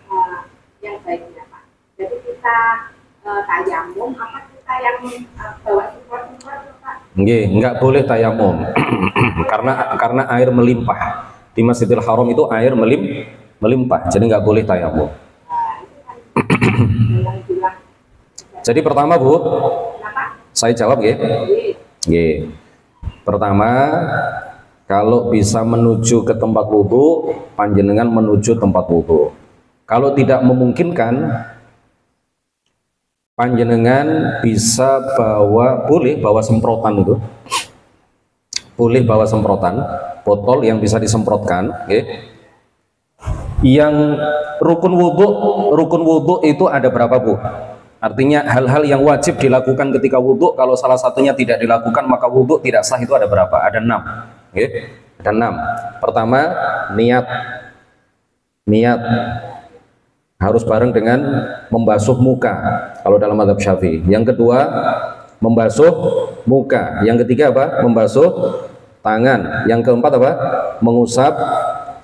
C: yang baiknya, Pak? Jadi kita tayamum apa kita yang bawa support-support, Pak?
A: Nggih, nggak boleh tayamum. karena air melimpah. Di Masjidil Haram itu air melimpah. Jadi nggak boleh tayamum.
C: Itu kan yang bilang.
A: Jadi pertama, Bu,
C: Kenapa?
A: saya jawab nggih. Nggih. Pertama, kalau bisa menuju ke tempat wudhu, panjenengan menuju tempat wudhu. Kalau tidak memungkinkan, panjenengan bisa boleh bawa semprotan itu. Boleh bawa semprotan, botol yang bisa disemprotkan, okay. Yang rukun wudhu itu ada berapa, Bu? Artinya hal-hal yang wajib dilakukan ketika wudhu, kalau salah satunya tidak dilakukan maka wudhu tidak sah, itu ada berapa? Ada 6, okay. Ada 6. Pertama, niat harus bareng dengan membasuh muka kalau dalam mazhab Syafi'i. Yang kedua, membasuh muka. Yang ketiga apa? Membasuh tangan. Yang keempat apa? Mengusap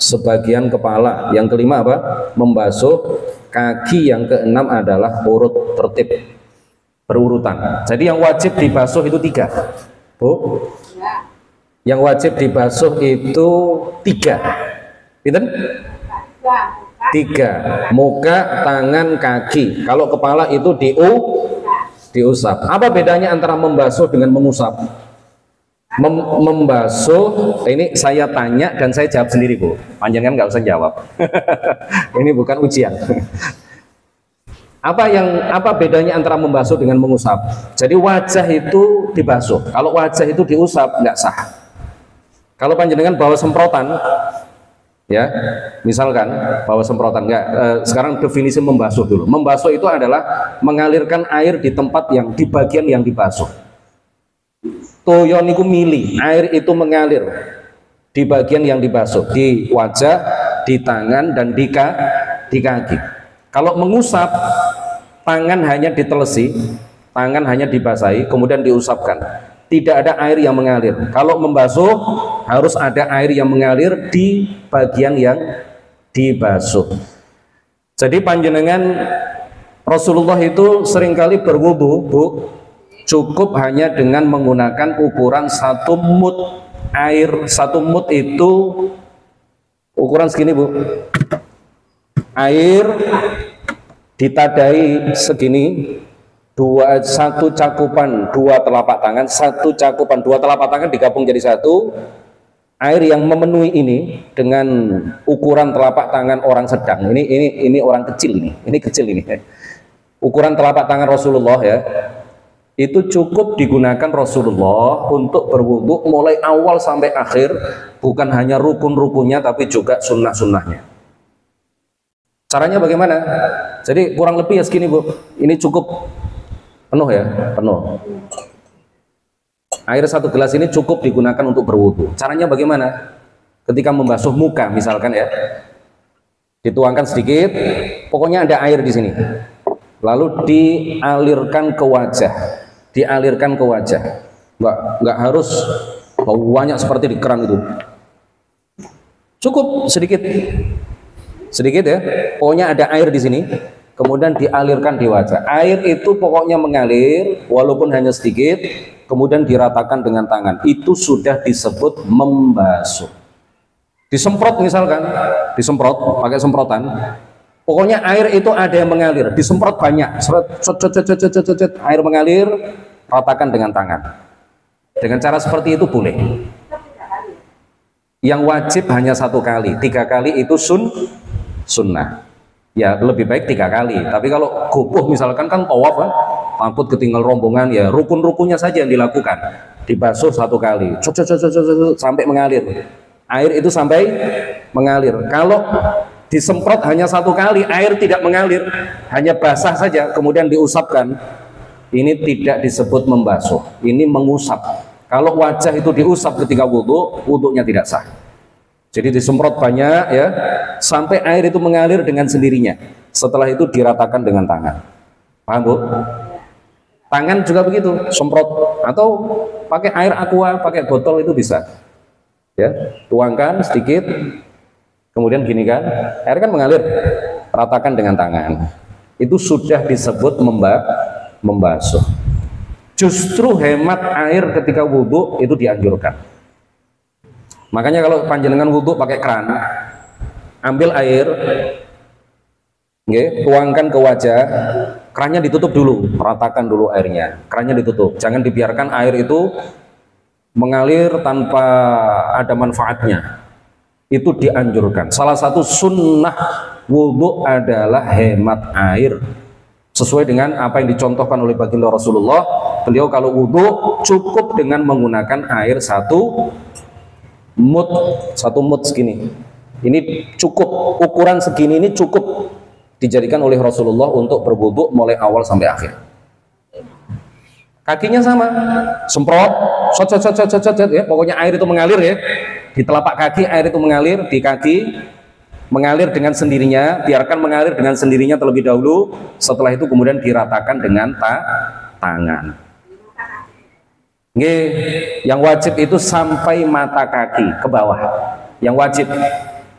A: sebagian kepala. Yang kelima apa? Membasuh kaki. Yang keenam adalah urut tertib berurutan. Jadi yang wajib dibasuh itu 3, Bu. Yang wajib dibasuh itu 3. Pinten? 3. Muka, tangan, kaki. Kalau kepala itu diusap. Apa bedanya antara membasuh dengan mengusap? Membasuh, ini saya tanya dan saya jawab sendiri Bu, panjenengan nggak usah jawab. Ini bukan ujian. Apa bedanya antara membasuh dengan mengusap? Jadi wajah itu dibasuh, kalau wajah itu diusap nggak sah. Kalau panjenengan bawa semprotan, ya, misalkan bawa semprotan, nggak. Sekarang definisi membasuh dulu. Membasuh itu adalah mengalirkan air di tempat yang di bagian yang dibasuh. Toyon itu mili, air itu mengalir di bagian yang dibasuh, di wajah, di tangan, dan di kaki. Kalau mengusap, tangan hanya ditelesi, tangan hanya dibasahi, kemudian diusapkan. Tidak ada air yang mengalir. Kalau membasuh, harus ada air yang mengalir di bagian yang dibasuh. Jadi panjenengan Rasulullah itu seringkali berwudu, Bu, cukup hanya dengan menggunakan ukuran 1 mud air. 1 mud itu ukuran segini Bu, air ditadai segini, 1 cakupan 2 telapak tangan, 1 cakupan 2 telapak tangan digabung jadi 1. Air yang memenuhi ini dengan ukuran telapak tangan orang sedang, ini orang kecil, ini kecil, ini ukuran telapak tangan Rasulullah, ya, itu cukup digunakan Rasulullah untuk berwudu mulai awal sampai akhir, bukan hanya rukun-rukunnya tapi juga sunnah-sunnahnya. Caranya bagaimana? Jadi kurang lebih ya segini Bu, ini cukup penuh, ya, penuh. Air 1 gelas ini cukup digunakan untuk berwudu. Caranya bagaimana? Ketika membasuh muka misalkan, ya, dituangkan sedikit, pokoknya ada air di sini, lalu dialirkan ke wajah. Dialirkan ke wajah, nggak harus banyak seperti di keran itu, cukup sedikit ya, pokoknya ada air di sini, kemudian dialirkan di wajah. Air itu pokoknya mengalir walaupun hanya sedikit, kemudian diratakan dengan tangan. Itu sudah disebut membasuh. Disemprot misalkan, disemprot pakai semprotan, pokoknya air itu ada yang mengalir, disemprot banyak, air mengalir, ratakan dengan tangan. Dengan cara seperti itu boleh. Yang wajib hanya 1 kali, 3 kali itu sunnah. Ya lebih baik 3 kali. Tapi kalau gopoh misalkan kan tawaf, kan, takut ketinggal rombongan, ya rukun-rukunnya saja yang dilakukan. Dibasuh 1 kali, sampai mengalir. Air itu sampai mengalir. Kalau disemprot hanya 1 kali, air tidak mengalir, hanya basah saja, kemudian diusapkan, ini tidak disebut membasuh, ini mengusap. Kalau wajah itu diusap ketika wudu, wudunya tidak sah. Jadi disemprot banyak, ya, sampai air itu mengalir dengan sendirinya. Setelah itu diratakan dengan tangan. Paham Bu? Tangan juga begitu, semprot, atau pakai air aqua, pakai botol itu bisa. Ya, tuangkan sedikit, kemudian gini kan, air kan mengalir, ratakan dengan tangan. Itu sudah disebut membasuh. Justru hemat air ketika wudhu itu dianjurkan. Makanya kalau panjenengan wudhu pakai keran, ambil air, tuangkan ke wajah, kerannya ditutup dulu, ratakan dulu airnya, kerannya ditutup, jangan dibiarkan air itu mengalir tanpa ada manfaatnya. Itu dianjurkan. Salah satu sunnah wudhu adalah hemat air, sesuai dengan apa yang dicontohkan oleh baginda Rasulullah. Beliau kalau wudhu cukup dengan menggunakan air 1 mud segini. Ini cukup, ukuran segini ini cukup dijadikan oleh Rasulullah untuk berwudhu mulai awal sampai akhir. Kakinya sama, semprot, ya, pokoknya air itu mengalir, ya, di telapak kaki air itu mengalir, di kaki mengalir dengan sendirinya, biarkan mengalir dengan sendirinya terlebih dahulu, setelah itu kemudian diratakan dengan tangan. Yang wajib itu sampai mata kaki ke bawah, yang wajib.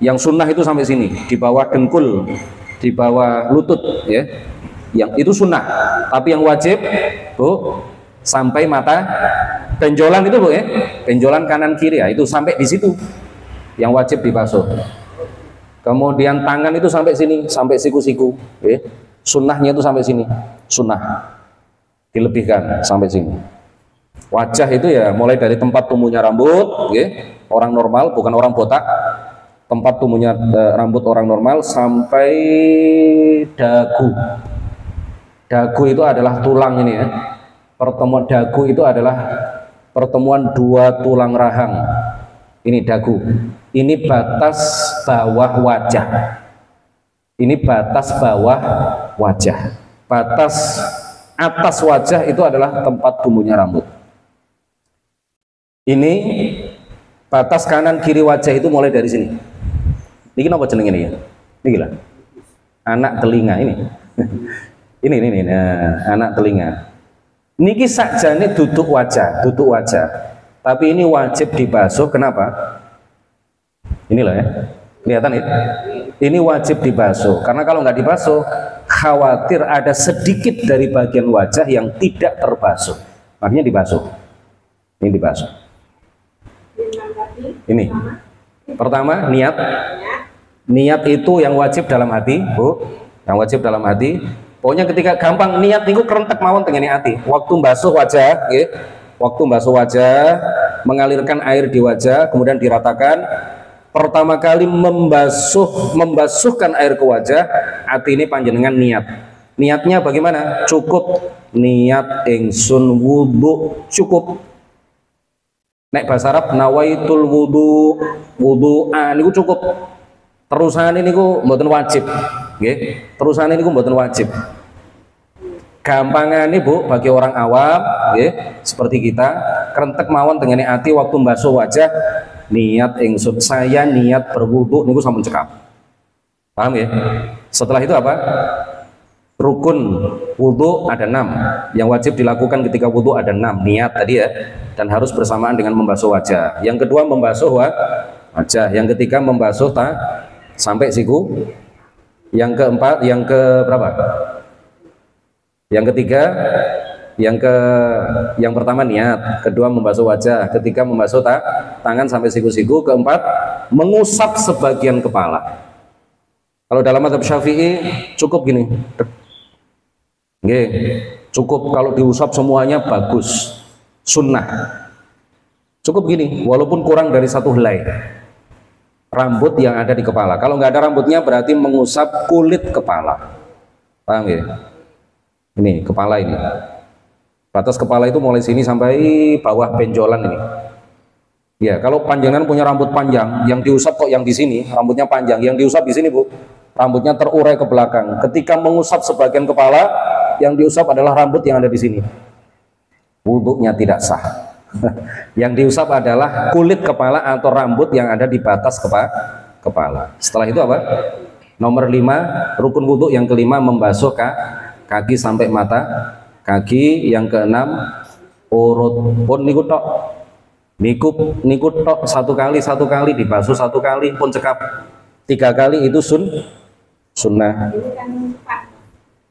A: Yang sunnah itu sampai sini, di bawah dengkul, di bawah lutut, ya, yang itu sunnah. Tapi yang wajib, Bu, sampai mata benjolan itu, Bu, ya, benjolan kanan kiri, ya, itu sampai di situ yang wajib dibasuh. Kemudian tangan itu sampai sini, sampai siku-siku, ya. Sunnahnya itu sampai sini, sunnah dilebihkan sampai sini. Wajah itu ya mulai dari tempat tumbuhnya rambut, okay, orang normal, bukan orang botak. Tempat tumbuhnya rambut orang normal sampai dagu. Dagu itu adalah tulang ini ya. Pertemuan dagu itu adalah pertemuan dua tulang rahang. Ini dagu. Ini batas bawah wajah. Ini batas bawah wajah. Batas atas wajah itu adalah tempat tumbuhnya rambut. Ini batas kanan kiri wajah itu mulai dari sini. Ini apa jeneng ini ya? Ini lah. Anak telinga ini. ini nah, anak telinga. Niki sakjane duduk wajah. Tapi ini wajib dibasuh. Kenapa? Inilah ya. Kelihatan ya? Ini wajib dibasuh. Karena kalau nggak dibasuh, khawatir ada sedikit dari bagian wajah yang tidak terbasuh. Makanya dibasuh. Ini dibasuh. Ini pertama niat. Niat itu yang wajib dalam hati, Bu. Yang wajib dalam hati. Pokoknya ketika gampang niat niku kerentek mawon tengene hati. Waktu basuh wajah, nggih. Waktu basuh wajah, mengalirkan air di wajah, kemudian diratakan. Pertama kali membasuhkan air ke wajah, hati ini panjenengan niat. Niatnya bagaimana? Cukup niat ingsun wudu, cukup. Nek bahasa Arab nawaitul wudu'an niku cukup. Terusane niku mboten wajib, nggih. Terusane niku mboten wajib. Gampangane Bu bagi orang awam, nggih, seperti kita, kerentek mawon tengene ati waktu mbasuh wajah, niat ingsun saya niat berwudu niku sampun cekap. Paham ya? Setelah itu apa? Rukun wudu ada 6. Yang wajib dilakukan ketika wudu ada 6. Niat tadi ya. Dan harus bersamaan dengan membasuh wajah. Yang kedua membasuh wajah. Yang ketiga membasuh sampai siku. Yang keempat, yang ke berapa? Yang ketiga, yang pertama niat, kedua membasuh wajah, ketiga membasuh tangan sampai siku-siku, keempat mengusap sebagian kepala. Kalau dalam mazhab Syafi'i cukup gini. Nggih, cukup kalau diusap semuanya bagus. Sunnah. Cukup gini, walaupun kurang dari 1 helai rambut yang ada di kepala. Kalau nggak ada rambutnya berarti mengusap kulit kepala. Paham ya? Ini kepala ini. Batas kepala itu mulai sini sampai bawah benjolan ini. Ya, kalau panjangan punya rambut panjang, yang diusap kok yang di sini, rambutnya panjang, yang diusap di sini, Bu. Rambutnya terurai ke belakang. Ketika mengusap sebagian kepala, yang diusap adalah rambut yang ada di sini. Wudunya tidak sah. Yang diusap adalah kulit kepala atau rambut yang ada di batas kepala. Setelah itu apa? Nomor 5, rukun wudu yang kelima membasuh kaki sampai mata kaki. Yang keenam urut pun niku tok. Niku tok satu kali dibasuh 1 kali pun cekap. 3 kali itu sunnah.
C: Ini kan Pak,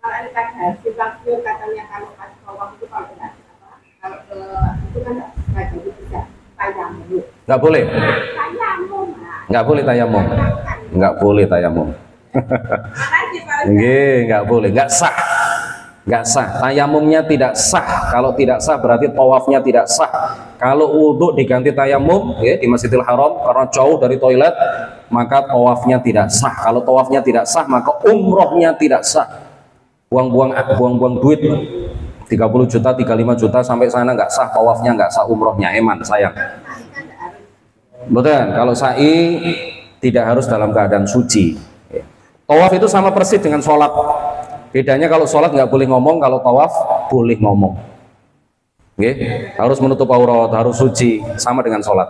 C: kalau ada simpang-siur katanya kalau pas bawah itu kalau tidak kalau itu kan nggak jadi bisa tayamum.
A: Nggak boleh.
C: Tayamum.
A: Nggak boleh tayamum. Nggak boleh tayamum.
C: Makasih Pak.
A: Nggak boleh, nggak sah. Nggak sah. Tayamumnya tidak sah. Kalau tidak sah berarti tawafnya tidak sah. Kalau wudhu diganti tayamum ya, di Masjidil Haram karena jauh dari toilet, maka tawafnya tidak sah. Kalau tawafnya tidak sah, maka umrohnya tidak sah. Buang-buang duit 30 juta, 35 juta sampai sana nggak sah, tawafnya nggak sah, umrohnya eman, sayang. Betul. Kalau sa'i tidak harus dalam keadaan suci. Tawaf itu sama persis dengan sholat. Bedanya kalau sholat nggak boleh ngomong, kalau tawaf boleh ngomong. Oke, harus menutup aurat, harus suci, sama dengan sholat.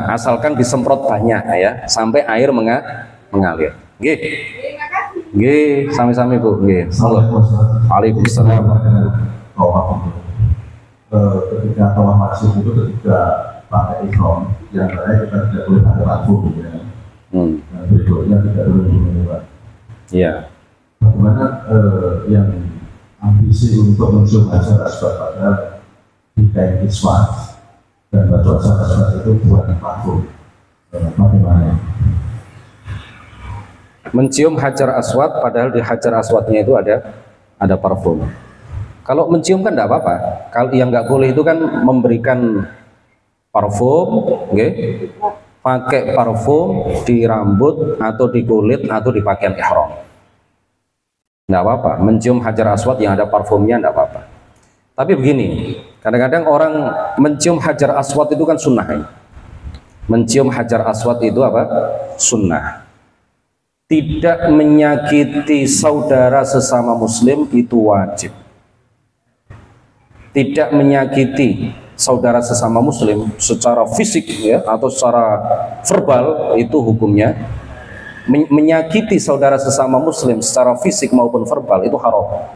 A: Asalkan disemprot banyak ya, sampai air mengalir. Nggih. Nggih, sami-sami Bu. Nggih. Waalaikumsalam.
D: Ketika tawaf masuk itu ketika pakai ihram, yang lain kita tidak boleh pakai parfum ya. Nah, berikutnya tidak boleh menggunakan.
A: Iya.
D: Bagaimana yang ambisi untuk muncul asal pada di kain kiswah dan batu asal itu buat parfum, bagaimana?
A: Mencium hajar aswad, padahal di hajar aswadnya itu ada parfum. Kalau mencium kan tidak apa-apa. Kalau yang nggak boleh itu kan memberikan parfum, okay? Pakai parfum di rambut atau di kulit atau di pakaian ihram. Nggak apa-apa. Mencium hajar aswad yang ada parfumnya nggak apa-apa. Tapi begini, kadang-kadang orang mencium hajar aswad itu kan sunnah. Ya? Mencium hajar aswad itu apa? Sunnah. Tidak menyakiti saudara sesama muslim itu wajib. Tidak menyakiti saudara sesama muslim secara fisik ya atau secara verbal itu hukumnya. Menyakiti saudara sesama muslim secara fisik maupun verbal itu haram.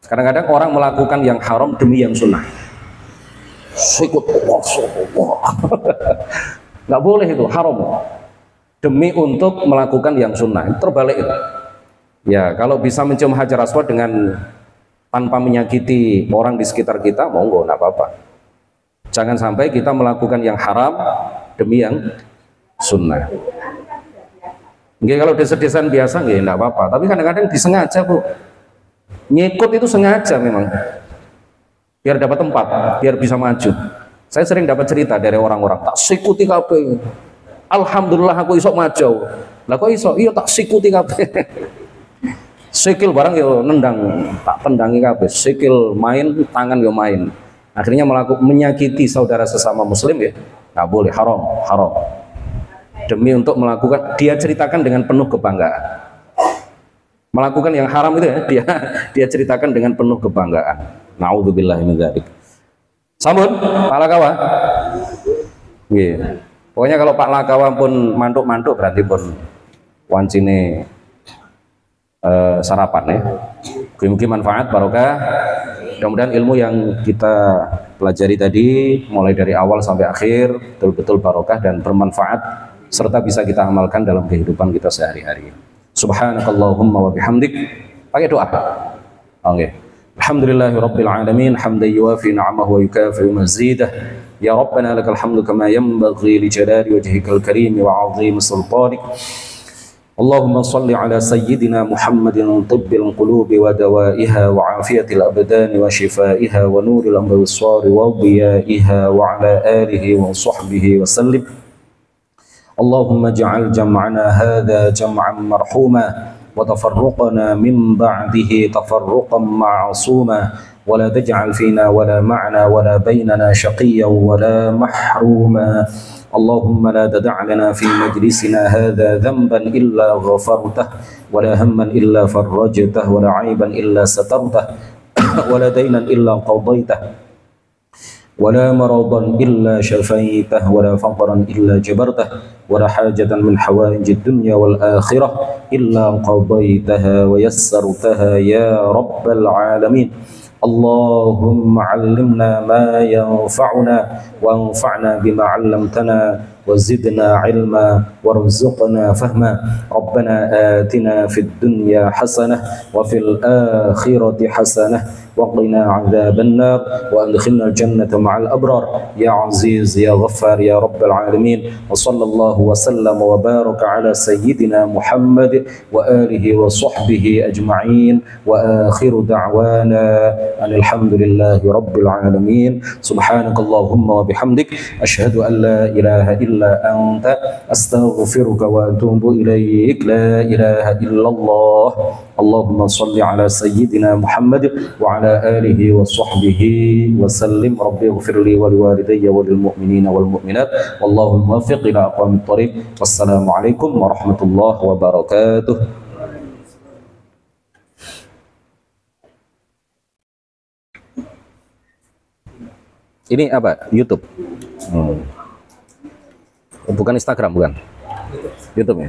A: Kadang-kadang orang melakukan yang haram demi yang sunnah. Sikut nggak boleh itu, haram. Demi untuk melakukan yang sunnah, terbalik itu. Ya kalau bisa mencium hajar aswad dengan tanpa menyakiti orang di sekitar kita, monggo, nggak apa-apa. Jangan sampai kita melakukan yang haram demi yang sunnah. Nggih, kalau desa-desaan biasa nggih enggak apa-apa, tapi kadang-kadang disengaja, Bu. Nyikut itu sengaja memang. Biar dapat tempat, biar bisa maju. Saya sering dapat cerita dari orang-orang, tak sikuti kabeh. Alhamdulillah aku iso maju. Lah kok iso? Iya tak sikuti kabeh. Sikil barang yo nendang, tak tendangi kabeh. Sikil main, tangan yo main. Akhirnya menyakiti saudara sesama muslim ya. Nggak boleh, haram. Demi untuk melakukan, dia ceritakan dengan penuh kebanggaan. Melakukan yang haram itu ya, dia ceritakan dengan penuh kebanggaan. Nauzubillahi min dzalik. Sampun, Pak Lakawa. Nggih. Pokoknya kalau Pak Lakawa pun mantuk-mantuk berarti pun wancine sarapan ya. Mugi-mugi manfaat barokah. Mudah-mudahan ilmu yang kita pelajari tadi mulai dari awal sampai akhir betul-betul barokah dan bermanfaat serta bisa kita amalkan dalam kehidupan kita sehari-hari. Subhanakallahumma wa bihamdik. Pakai doa. Oke. Alhamdulillahirabbil alamin hamdan yuwafi ni'amahu wa yukafi mazidah. Ya Rabbana lakal hamdu kama yanbaghi li jalali wajhikal karim wa 'azimi sultanik. اللهم صل على سيدنا محمد طب القلوب ودوائها وعافية الأبدان وشفائها ونور الأبصار وضيائها وعلى آله وصحبه وسلم اللهم اجعل جمعنا هذا جمعا مرحوما وتفرقنا من بعده تفرقا معصوما ولا تجعل فينا ولا معنا ولا بيننا شقيا ولا محروما اللهم لا تدع لنا في مجلسنا هذا ذنبا إلا غفرته ولا هما إلا فرجته ولا عيبا إلا سترته ولا دينا إلا قضيته ولا مرضا إلا شفيته ولا فقرا إلا جبرته ولا حاجة من حوائج الدنيا والآخرة إلا قضيتها ويسرتها يا رب العالمين اللهم علمنا ما ينفعنا وانفعنا بما علمتنا وزدنا علما وارزقنا فهما ربنا آتنا في الدنيا حسنة وفي الآخرة حسنة وقنا عذاب النار وأدخلنا الجنة مع الأبرار يا عزيز يا غفار يا رب العالمين وصلى الله وسلم وبارك على سيدنا محمد وآله وصحبه أجمعين وآخر دعوانا أن الحمد لله رب العالمين سبحانك اللهم وبحمدك أشهد أن لا إله إلا أنت أستغفرك وأتوب إليك لا إله إلا الله اللهم صل على سيدنا محمد وعلى آله وصحبه وسلم رب اغفر لي ولوالدي وللمؤمنين والمؤمنات والله الموفق إلى أقوام الطريق والسلام عليكم ورحمة الله وبركاته. Ini apa? YouTube. Bukan Instagram, bukan? YouTube ya.